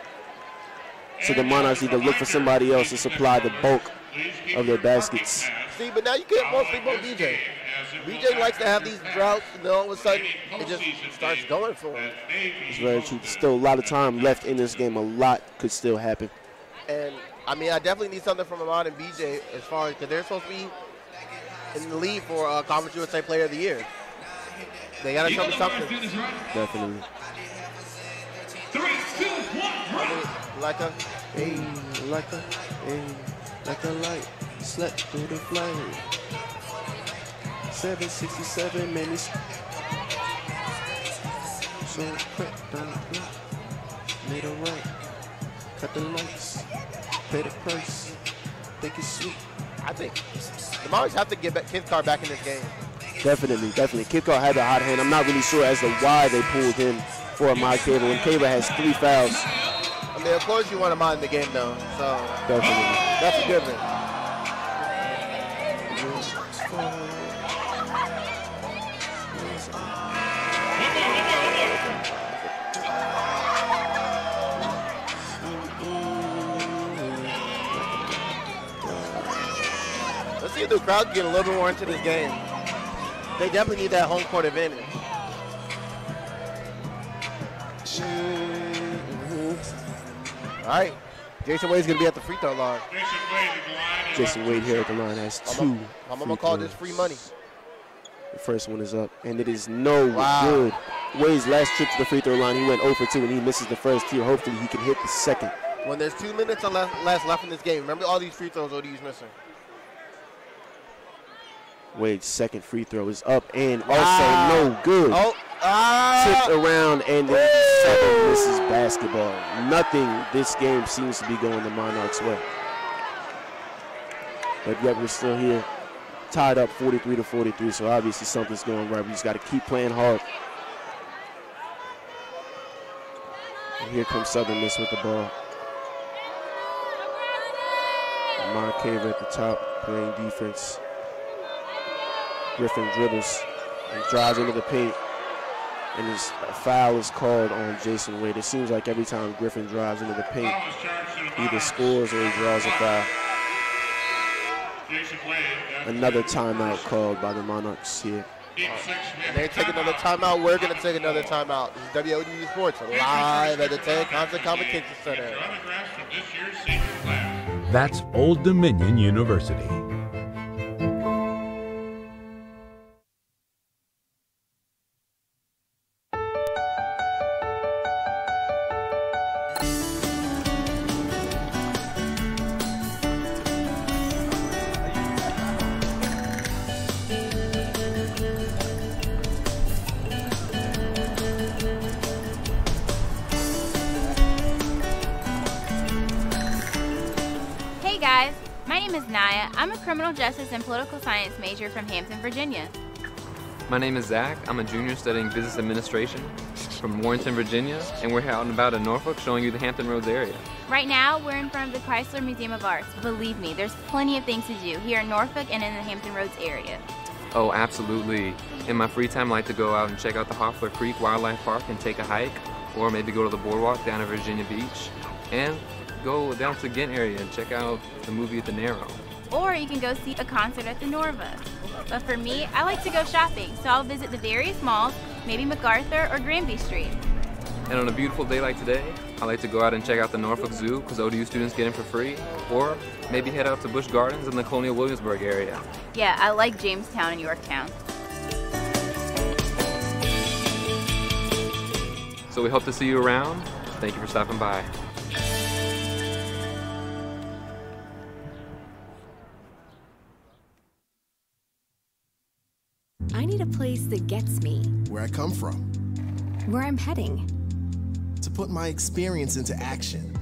So the Monarchs need to look for somebody else to supply the bulk of their baskets. See, but now you can't more sleep on BJ. BJ likes to have these droughts, and then all of a sudden, it just starts going for him. It's very true. Still a lot of time left in this game. A lot could still happen. And, I mean, I definitely need something from Ahmad and BJ as far as, because they're supposed to be in the lead for Conference USA Player of the Year. They got to show me something. Definitely. 3, 2, 1, like a light, slept through the flame. 767 minutes. So crept down the block, made a right, cut the lights, pay the price. Think it's sweet. I think the Monarchs have to get Kid Carr back in this game. Definitely. Kid Carr had the hot hand. I'm not really sure as to why they pulled him for Ahmad Cable. And Cable has 3 fouls. I mean, of course you want Ahmad in the game, though. So definitely, that's a good one. Let's see if the crowd can get a little bit more into this game. They definitely need that home court advantage. All right, Jason Wade's going to be at the free throw line. Jason Wade here at the line has 2. I'm going to call this free money. The first one is up, and it is no good. Wade's last trip to the free throw line, he went 0 for 2, and he misses the first here. Hopefully he can hit the second. When there's 2 minutes or less left in this game, remember all these free throws ODU's missing. Wade's second free throw is up and also no good. Oh, tipped around, and then Southern misses basketball. Nothing this game seems to be going the Monarchs' way. But yet we're still here, tied up 43-43, so obviously something's going right. We just got to keep playing hard. And here comes Southern Miss with the ball. Lamar Caver at the top, playing defense. Griffin dribbles and drives into the paint, and his foul is called on Jason Wade. It seems like every time Griffin drives into the paint, he either scores or he draws a foul. Another timeout called by the Monarchs here. They take another timeout. We're going to take another timeout. This is WODU Sports, live at the 10 Constant Convocation Center. That's Old Dominion University. Guys, my name is Naya. I'm a criminal justice and political science major from Hampton, Virginia. My name is Zach. I'm a junior studying business administration from Warrenton, Virginia, and we're out and about in Norfolk showing you the Hampton Roads area. Right now, we're in front of the Chrysler Museum of Arts. Believe me, there's plenty of things to do here in Norfolk and in the Hampton Roads area. Oh, absolutely. In my free time, I like to go out and check out the Hoffler Creek Wildlife Park and take a hike, or maybe go to the boardwalk down at Virginia Beach, and go down to the Ghent area and check out the movie at the Narrow. Or you can go see a concert at the Norva. But for me, I like to go shopping, so I'll visit the various malls, maybe MacArthur or Granby Street. And on a beautiful day like today, I like to go out and check out the Norfolk Zoo because ODU students get in for free, or maybe head out to Busch Gardens in the Colonial Williamsburg area. Yeah, I like Jamestown and Yorktown. So we hope to see you around. Thank you for stopping by. I need a place that gets me. Where I come from. Where I'm heading. To put my experience into action.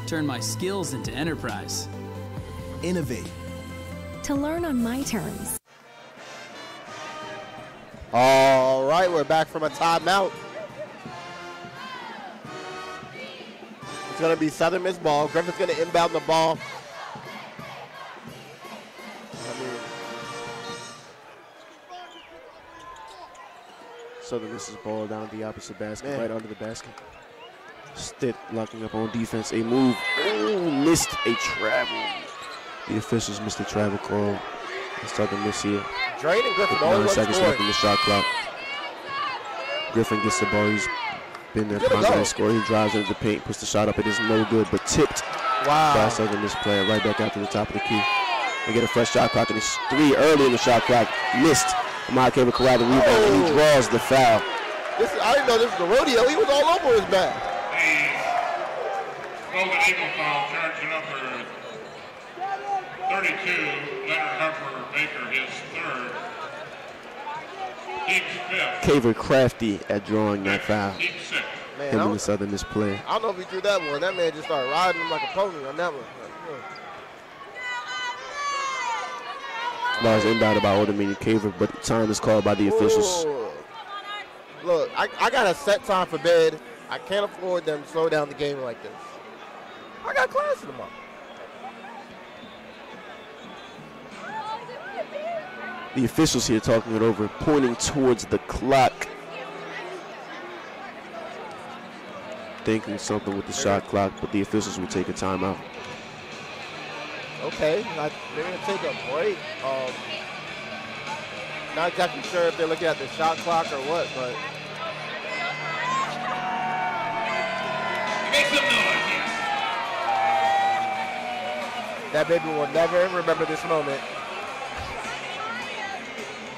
Turn my skills into enterprise. Innovate. To learn on my terms. All right, we're back from a timeout. It's going to be Southern Miss ball. Griffin's going to inbound the ball. Southern misses ball down the opposite basket, right under the basket. Stitt locking up on defense. A move. Oh, missed a travel. The officials missed a travel call. Southern Miss here. Drain and Griffin 9 seconds left in the shot clock. Griffin gets the ball. He's been there constantly score. He drives into the paint, puts the shot up. It is no good, but tipped by Southern Miss player right back out to the top of the key. They get a fresh shot clock, and it's 3 early in the shot clock. Missed. Mike Caver corral the rebound, and he draws the foul. I didn't know this was the rodeo. He was all over his back. Golden Eagle foul, charge number 32, Leonard Harper Baker, his third. Team's fifth. Caver crafty at drawing that foul. Team sixth. Him and the Southern Miss play. I don't know if he threw that one. That man just started riding him like a pony on that one. Ball is inbounded by Old Dominion Caver, but time is called by the officials. Ooh. Look, I got a set time for bed. I can't afford them to slow down the game like this. I got class tomorrow. The officials here talking it over, pointing towards the clock. Thinking something with the shot clock, but the officials will take a timeout. Okay, they're going to take a break. Not exactly sure if they're looking at the shot clock or what, but. Make some noise here. That baby will never remember this moment.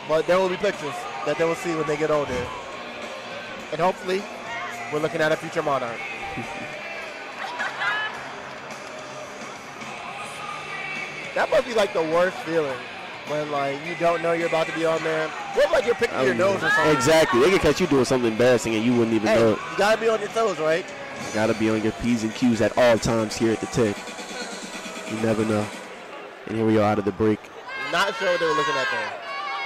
But there will be pictures that they will see when they get older. And hopefully, we're looking at a future monarch. That must be like the worst feeling when like you don't know you're about to be on there What like you're picking your nose or something? Exactly. They could catch you doing something embarrassing and you wouldn't even know it. You gotta be on your toes, right? You gotta be on your P's and Q's at all times here at the Tech. You never know. And here we are out of the break. Not sure what they were looking at there.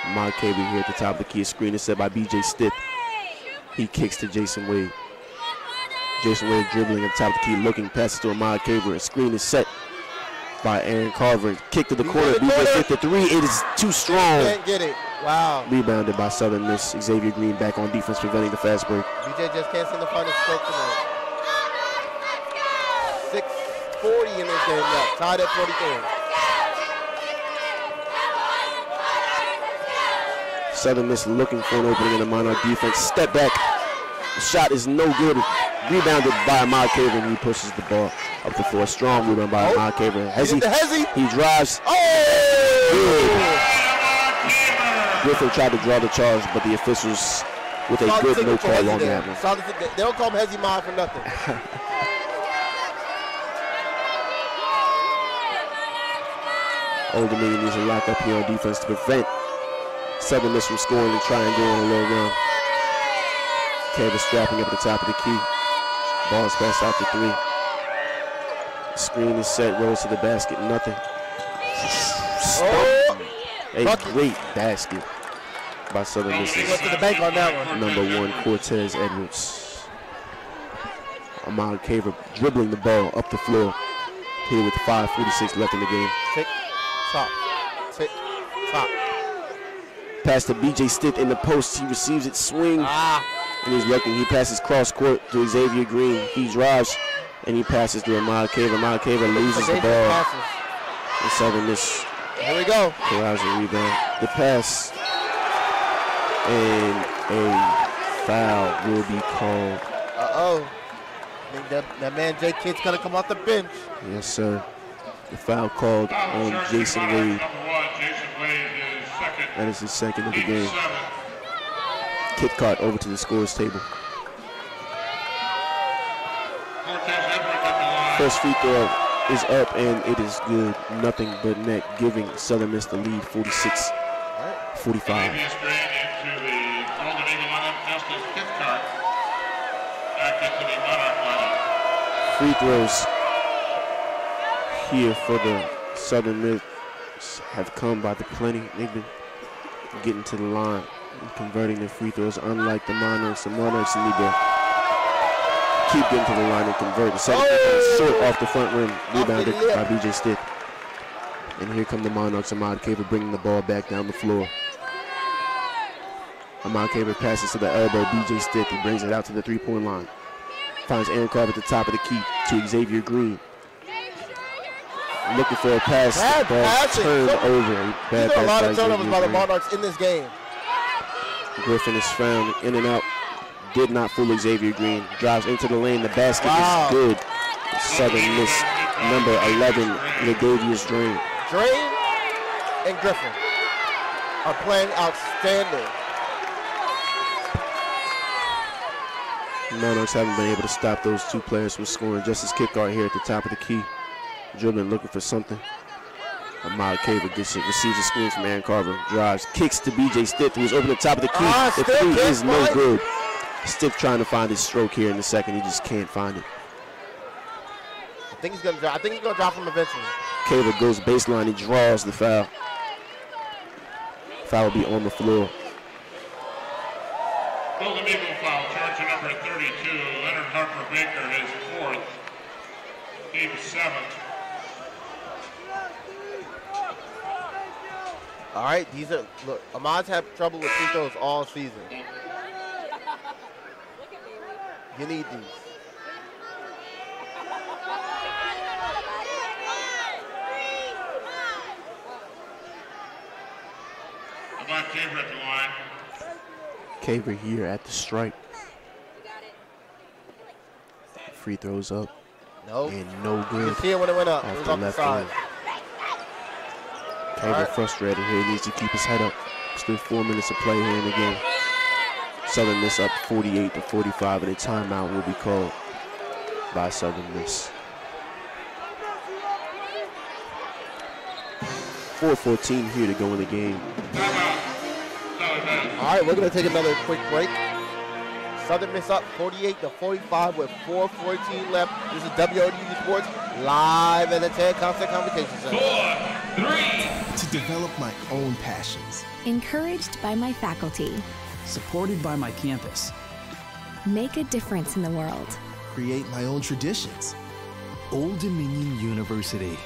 Ahmad Caver here at the top of the key. A screen is set by B.J. Stitt. He kicks to Jason Wade. Jason Wade dribbling at the top of the key, looking, passes to Ahmad Caver. A screen is set by Aaron Carver. Kick to the corner. B.J. Stitt to three. It is too strong. Can't get it. Wow. Rebounded by Southern Miss. Xavier Green back on defense, preventing the fast break. BJ just can't seem to find his stroke tonight. 6:40 in this game left. Tied at 43. Southern Miss looking for an opening in the Monarch defense. Step back. The shot is no good. Rebounded by Ahmad Caver, and he pushes the ball up the floor. Strong rebound by Ahmad Caver. He drives. Griffin tried to draw the charge, but the officials with a good no call on that one. They don't call him Hezzy Mod for nothing. Old Dominion needs a lock up here on defense to prevent Southern Miss from scoring and try and go on a low run. Caver strapping up at the top of the key. Ball's passed out to three. Screen is set, rolls to the basket, nothing. A great basket by Southern Miss. Went to the bank on that one. Number one, Cortez Edwards. Ahmad Caver dribbling the ball up the floor here with 5:46 left in the game. Tick, top, tick, top. Pass to B.J. Stitt in the post. He receives it, swing, and he's looking. He passes cross court to Xavier Green. He drives, and he passes to Ahmad Caver. Ahmad Caver loses the ball. And Southern Miss. Here we go. Corrals a rebound. The pass, and a foul will be called. Uh-oh. I think that man Jay Kidd's gonna come off the bench. Yes, sir. The foul called on Jason Wade. That is his second of the game. Kit caught over to the scores table. First free throw is up and it is good. Nothing but net, giving Southern Miss the lead 46-45. Free throws here for the Southern Miss have come by the plenty. They've been getting to the line and converting their free throws, unlike the Monarchs. The Monarchs need to keep getting to the line and convert. The second is short off the front rim, rebounded by B.J. Stitt. And here come the Monarchs. Ahmad Caver bringing the ball back down the floor. Ahmad Caver passes to the elbow. B.J. Stitt, he brings it out to the three-point line. Finds Aaron Carver at the top of the key to Xavier Green. Looking for a pass. Bad passing. Turned over. Bad pass. A lot of turnovers by the Monarchs in this game. Griffin is found in and out. Did not fool Xavier Green. Drives into the lane. The basket is good. Southern Miss number 11, Ladavius Drain. Drain and Griffin are playing outstanding. Monarchs haven't been able to stop those two players from scoring. Justice Kickard here at the top of the key. Dribbling, looking for something. Ahmad Caver gets it, receives a screen from Aaron Carver. Drives, kicks to B.J. Stitt, who's over the top of the key. The three is no good. Stitt trying to find his stroke here in the second. He just can't find it. I think he's gonna drop him eventually. Caver goes baseline. He draws the foul. Foul will be on the floor. Golden Eagle foul, charge number 32, Leonard Harper Baker, his fourth, team seventh. All right, these are, look, Ahmad's had trouble with free throws all season. You need these. Ahmad Caver at the line. Caver here at the stripe. Free throws up. No. And no good. You can see it when it went up. It was off the side. Caver frustrated here. He needs to keep his head up. Still 4 minutes of play here in the game. Southern Miss up 48-45, and a timeout will be called by Southern Miss. 4:14 here to go in the game. All right, we're going to take another quick break. Southern Miss up 48-45 with 4:14 left. This is WODU Sports live at the TED Concert Convocation Center. 4, 3. To develop my own passions. Encouraged by my faculty. Supported by my campus. Make a difference in the world. Create my own traditions. Old Dominion University.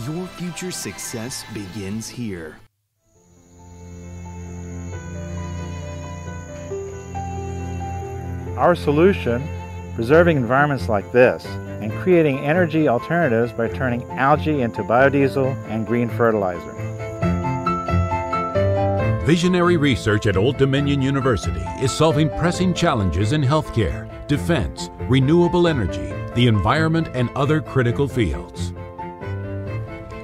Your future success begins here. Our solution, preserving environments like this and creating energy alternatives by turning algae into biodiesel and green fertilizer. Visionary research at Old Dominion University is solving pressing challenges in healthcare, defense, renewable energy, the environment, and other critical fields.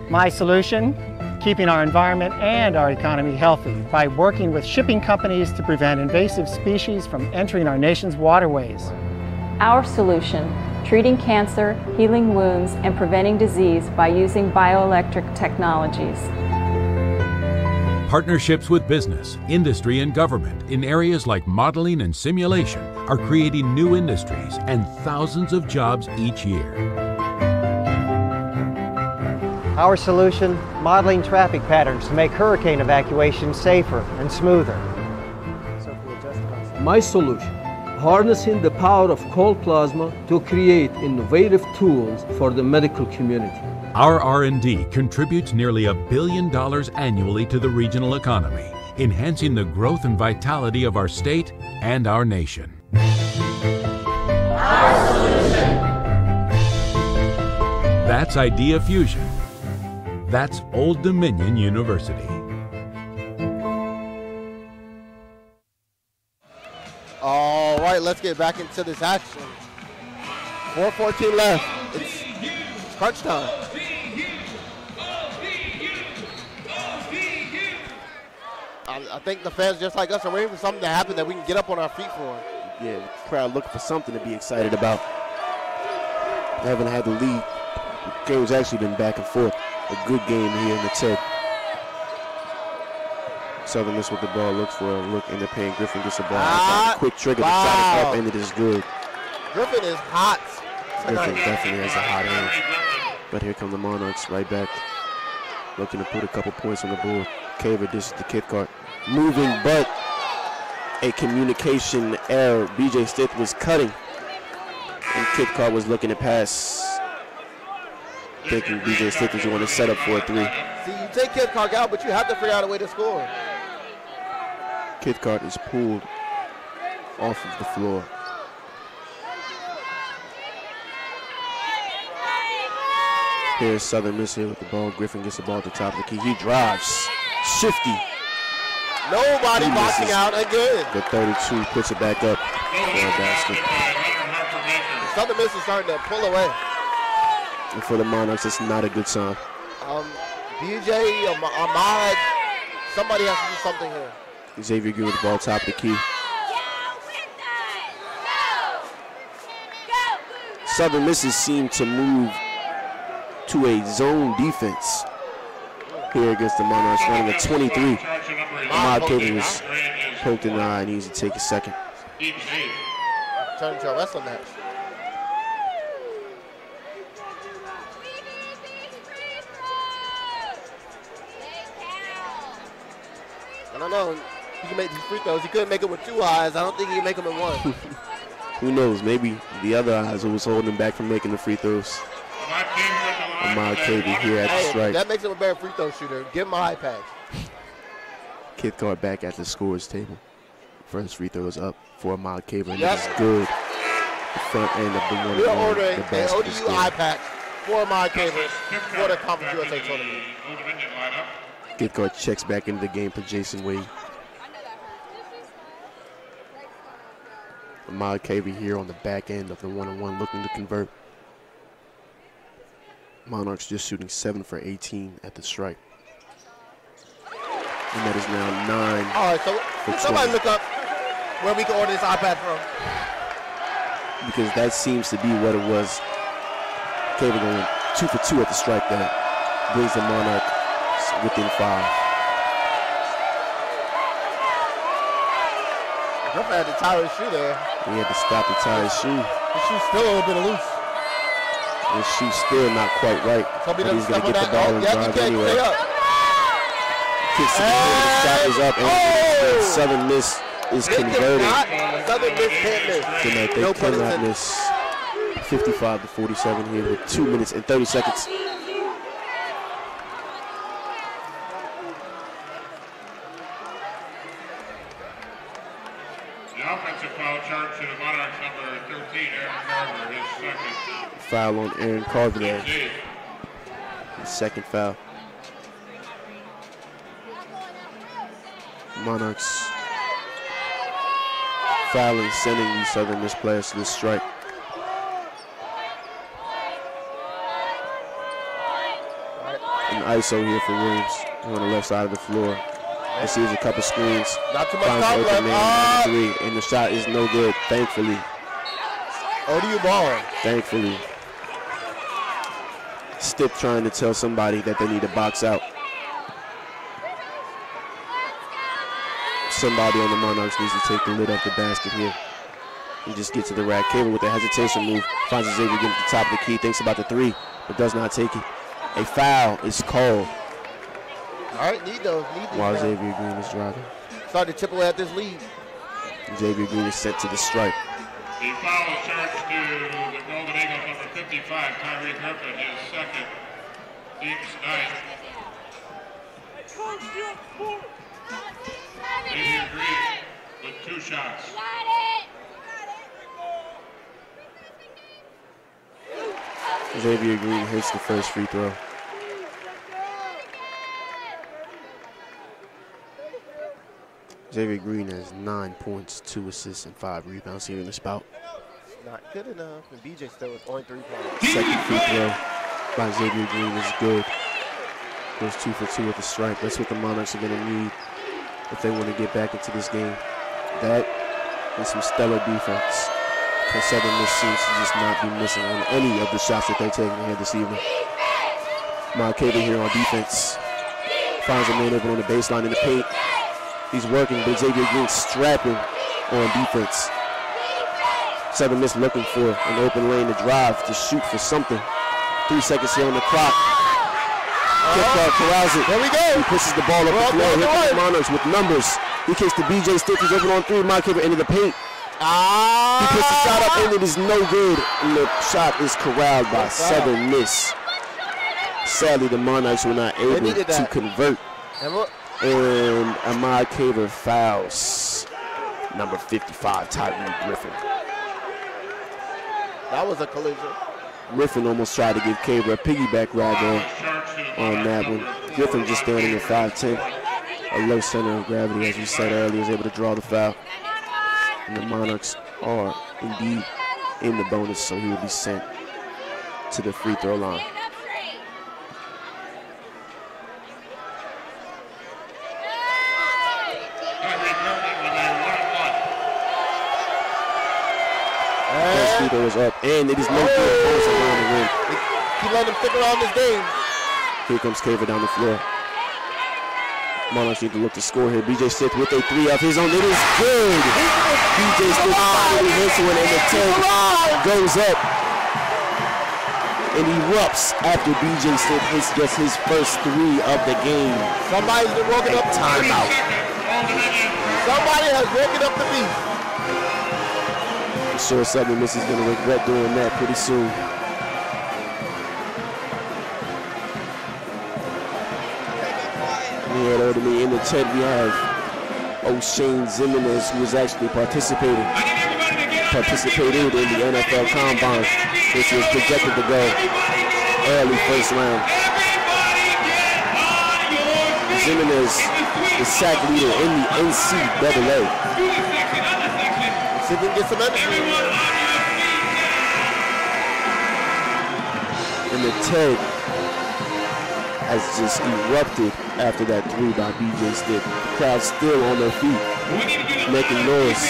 My solution? Keeping our environment and our economy healthy by working with shipping companies to prevent invasive species from entering our nation's waterways. Our solution: treating cancer, healing wounds, and preventing disease by using bioelectric technologies. Partnerships with business, industry, and government in areas like modeling and simulation are creating new industries and thousands of jobs each year. Our solution, modeling traffic patterns to make hurricane evacuation safer and smoother. My solution, harnessing the power of cold plasma to create innovative tools for the medical community. Our R&D contributes nearly $1 billion annually to the regional economy, enhancing the growth and vitality of our state and our nation. Our solution. That's Idea Fusion. That's Old Dominion University. All right, let's get back into this action. 4:14 left. It's crunch time. I think the fans, just like us, are waiting for something to happen that we can get up on our feet for. Yeah, the crowd looking for something to be excited about. They haven't had the lead. The game's actually been back and forth. A good game here in the TED. Southern Miss with the ball, looks for a look in the paint. Griffin gets the ball. Quick trigger, wow. The shot is up, and it is good. Griffin is hot. Griffin definitely has a hot hand. But here come the Monarchs right back. Looking to put a couple points on the board. Caver dishes to Kithcart. Moving, but a communication error. BJ Stith was cutting. And Kithcart was looking to pass. Thinking BJ Stith was going to set up for a three. See, you take Kithcart out, but you have to figure out a way to score. Kithcart is pulled off of the floor. Here's Southern Miss here with the ball. Griffin gets the ball at the top of the key. He drives. Shifty. Nobody boxing out again. The 32 puts it back up for a basket. Southern Miss is starting to pull away. And for the Monarchs, it's not a good sign. BJ, Ahmad, somebody has to do something here. Xavier Green with the ball top of the key. Southern Misses seem to move to a zone defense here against the Monarchs, running a 23. Ahmad Caver was poked in the eye and needs to take a second. Turn into a wrestling match. I don't know. He can make these free throws. He couldn't make them with two eyes. I don't think he can make them in one. Who knows? Maybe the other eyes was holding him back from making the free throws. Ahmad Caver here at the strike. That makes him a better free throw shooter. Give him a high pass. Kithcart back at the scorer's table. First free throw is up for Ahmad Caver, and that is good. The front end of the one. We are ordering an ODU high pack for Ahmad Caver for the Conference USA tournament. Kithcart checks back into the game for Jason Wade. Ahmad Caver here on the back end of the one-on-one looking to convert. Monarchs just shooting 7 for 18 at the strike. And that is now 9. All right, so somebody look up where we can order this iPad from. Because that seems to be what it was. Caver going 2 for 2 at the strike. That brings the Monarchs within 5. Griffin had to tie his shoe there. He had to stop to tie his shoe. His shoe's still a little bit loose. His shoe's still not quite right. But he's going to get the ball and drive anyway. Kicks it in, the shot is up, and Southern Miss is converted. Southern Miss can't miss. Tonight they cannot miss. 55-47 here with 2 minutes and 30 seconds. The offensive foul charge to the Monarchs, number 13, Aaron Carver, his second. Foul on Aaron Carver there. His second foul. Monarchs fouling, sending these Southern Miss players to the strike. An ISO here for Williams on the left side of the floor. Receives a couple screens. Not too much finds time the open man left. on the 3, and the shot is no good, thankfully. ODU ball. Thankfully. Stipp trying to tell somebody that they need to box out. Somebody on the Monarchs needs to take the lid off the basket here. He just gets to the rack. Cable with a hesitation move. Finds Xavier getting at the top of the key. Thinks about the 3, but does not take it. A foul is called. All right, need those. While Xavier Green is driving. Starting to chip away at this lead. Xavier Green is sent to the stripe. The foul is charged to the Golden Eagles, number 55, Tyree Griffin, his second, team's ninth. Xavier Green with 2 shots. Xavier Green hits the first free throw. Xavier Green has 9 points, 2 assists, and 5 rebounds here in the spout. Not good enough, and BJ still with only 3 points. Second free throw by Xavier Green is good. Goes 2 for 2 at the stripe. That's what the Monarchs are going to need if they want to get back into this game. That and some stellar defense. Because Southern Miss seems to just not be missing on any of the shots that they're taking here this evening. Markeva here on defense. Finds a man open on the baseline in the paint. He's working, but Xavier Green strapping on defense. Southern Miss looking for an open lane to drive, to shoot for something. 3 seconds here on the clock. Corrals it. There we go. He pushes the ball up the floor. Here comes the Monarchs with numbers. He kicks to BJ Stiff. He's open on 3. Markeva into the paint. He puts the shot up and it is no good. And the shot is corralled by Southern Miss. Sadly, the Monarchs were not able to convert. And Ahmad Caver fouls number 55, Tyree Griffin. That was a collision. Griffin almost tried to give Caver a piggyback ride on that one. Griffin just standing at 5'10", a low center of gravity, as we said earlier, is able to draw the foul. And the Monarchs are indeed in the bonus, so he will be sent to the free throw line. First free throw is up, and it is no good. Around the rim. He let him stick around this game. Here comes Caver down the floor. Monarchs need to look to score here. BJ Stiff with a 3 of his own. It is good. BJ Stiff finally hits one, and the 10 goes up and erupts after BJ Stiff hits just his first 3 of the game. Somebody's been woken up. Timeout. Somebody has woken up the beast. I'm sure Southern Miss is going to regret doing that pretty soon. Here at Oldham in the 10, we have O'Shane Zimenez, who is actually participated in the NFL Combine, which was projected to go early first round. Zimenez, the sack leader in the NCAA. See if we can get some energy. And the 10 has just erupted after that 3 by BJ Stitt. The crowd still on their feet, making noise.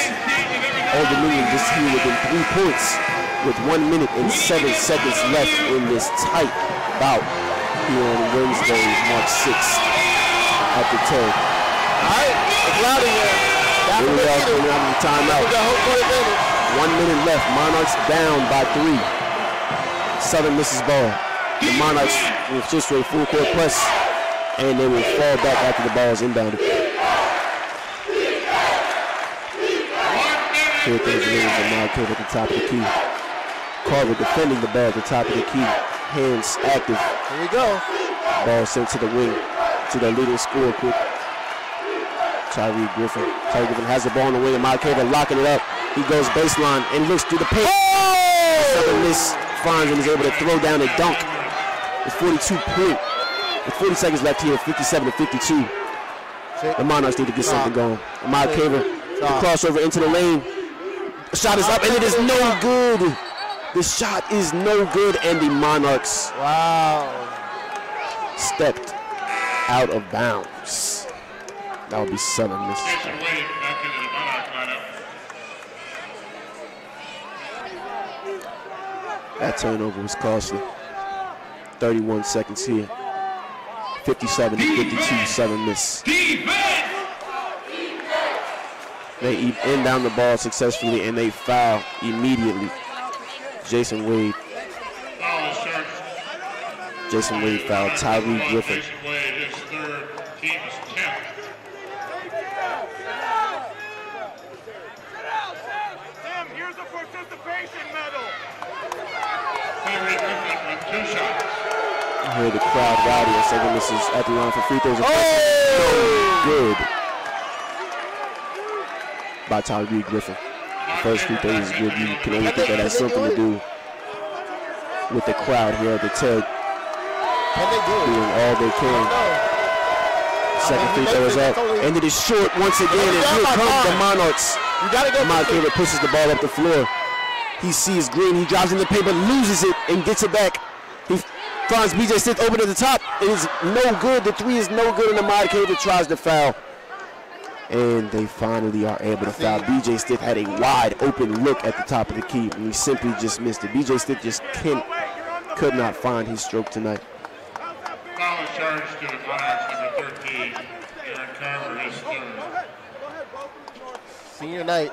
Old Dominion just here within 3 points with 1 minute and 7 seconds left in this tight bout here on Wednesday, March 6th at the 10. All right, it's loud in here. Here we are coming out of the timeout. 1 minute left. Monarchs down by 3. Southern misses ball. The Monarchs will switch to a full court press, and they will fall back after the ball is inbounded. Here comes the Marquette at the top of the key. Carver defending the ball at the top of the key. Hands active. Here we go. Ball sent to the wing, to the leading scorer quick. Tyree Griffin. Tyree Griffin has the ball on the wing, and Marquette locking it up. He goes baseline and looks through the paint. Southern Miss finds and is able to throw down a dunk. With 40 seconds left here, 57-52. The Monarchs need to get something going. Marquette, the crossover into the lane. The shot is up, and it is no good. The shot is no good, and the Monarchs stepped out of bounds. That would be Southern Miss. That turnover was costly. 31 seconds here. 57-52, Southern Miss. They inbound the ball successfully, and they foul immediately. Jason Wade fouled Tyree Griffin. Jason Wade, his third, team's 10th. Tim, here's a participation medal. Tyree Griffin with 2 shots. I heard the crowd rowdy as Southern Miss is at the line for free throws. No good by Tyree Griffin. The first free throw is good. You can only think that has something to do with the crowd here at the TED doing all they can. Second free throw is up, and it is short once again, and here comes the Monarchs. Marquette pushes the ball up the floor. He sees Green, he drives in the paint, but loses it and gets it back. He finds BJ Stith open at the top. It is no good. The 3 is no good, and the Marquette tries to foul. And they finally are able to foul. BJ Stith had a wide open look at the top of the key, and he simply just missed it. BJ Stith just could not find his stroke tonight. Foul is charged to the Monarchs, number 13. Aaron Carver, his third. Senior night.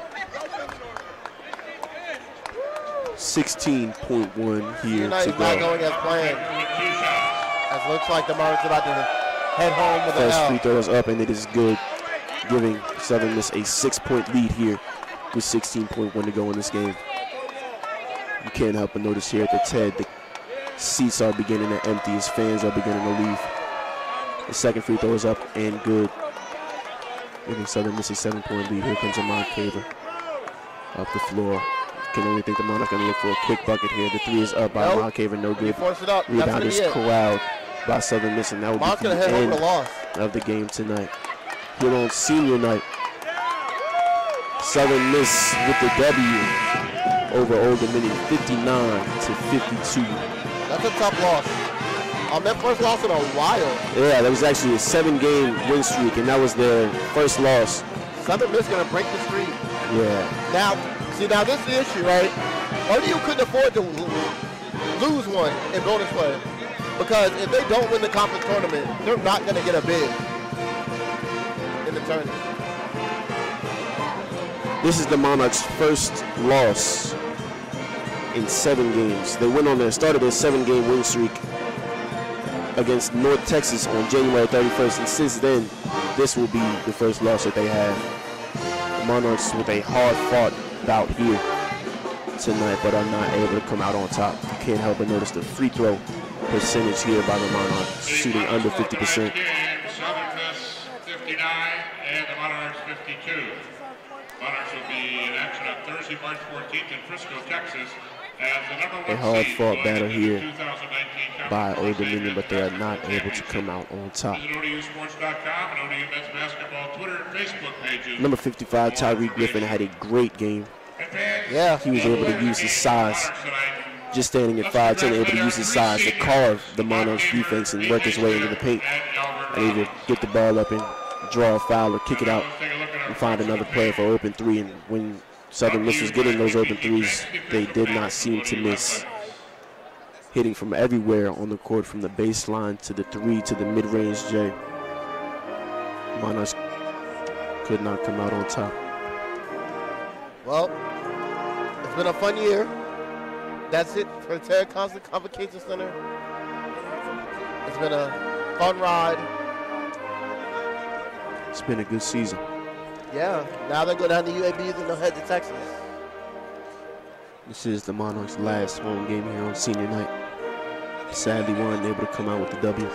16.1 here Night to is not go. going as planned. As it looks like the Monarchs are about to head home with a First L. free throw is up, and it is good, giving Southern Miss a 6-point lead here with 16.1 to go in this game. You can't help but notice here at the TED, the seats are beginning to empty as fans are beginning to leave. The second free throw is up and good, giving Southern Miss a 7-point lead. Here comes Amon Caver up the floor. Can only think the Monarchs going to look for a quick bucket here. The 3 is up by Amon Caver, no good. Rebound is corralled by Southern Miss, and that will be the end of the game tonight. Here on senior night, Southern Miss with the W over Old Dominion, 59-52. That's a tough loss. Their first loss in a while. Yeah, that was actually a 7-game win streak, and that was their first loss. Southern Miss going to break the streak. Yeah. Now this is the issue, right? ODU couldn't afford to lose one in bonus play, because if they don't win the conference tournament, they're not going to get a bid in the tournament. This is the Monarchs' first loss in 7 games. They started their 7-game win streak against North Texas on January 31st, and since then, this will be the first loss that they have. The Monarchs with a hard-fought bout here tonight, but are not able to come out on top. You can't help but notice the free throw percentage here by the Monarchs, shooting under 50%. Southern Miss 59 and the Monarchs 52. Monarchs will be in action on Thursday, March 14th in Frisco, Texas. A hard-fought battle here by Old Dominion, but they are not able to come out on top. Number 55, Tyree Griffin, had a great game. Yeah. He was able to use his size, just standing at 5'10", able to use his size to carve the Monarchs defense and work his way into the paint. And either get the ball up and draw a foul or kick it out and find another player for open 3. And when Southern Miss was getting those open 3s, they did not seem to miss. Hitting from everywhere on the court, from the baseline to the 3 to the mid-range J. Monarchs could not come out on top. Well, it's been a fun year. That's it for the Ted Constant Convocation Center. It's been a fun ride. It's been a good season. Yeah, now they go down to UABs and they'll head to Texas. This is the Monarchs' last home game here on senior night. Sadly, we weren't able to come out with the W.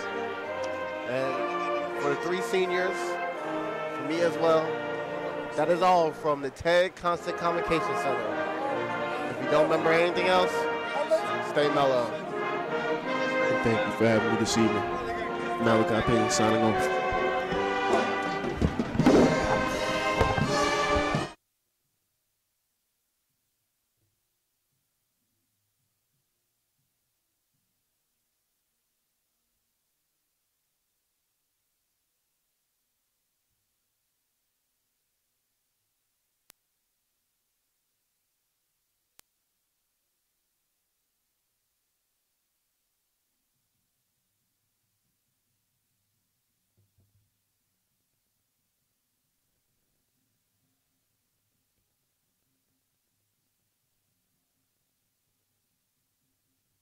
And for the 3 seniors, for me as well, that is all from the Ted Constant Convocation Center. If you don't remember anything else, stay mellow. And thank you for having me this evening. Malachi Payne signing off.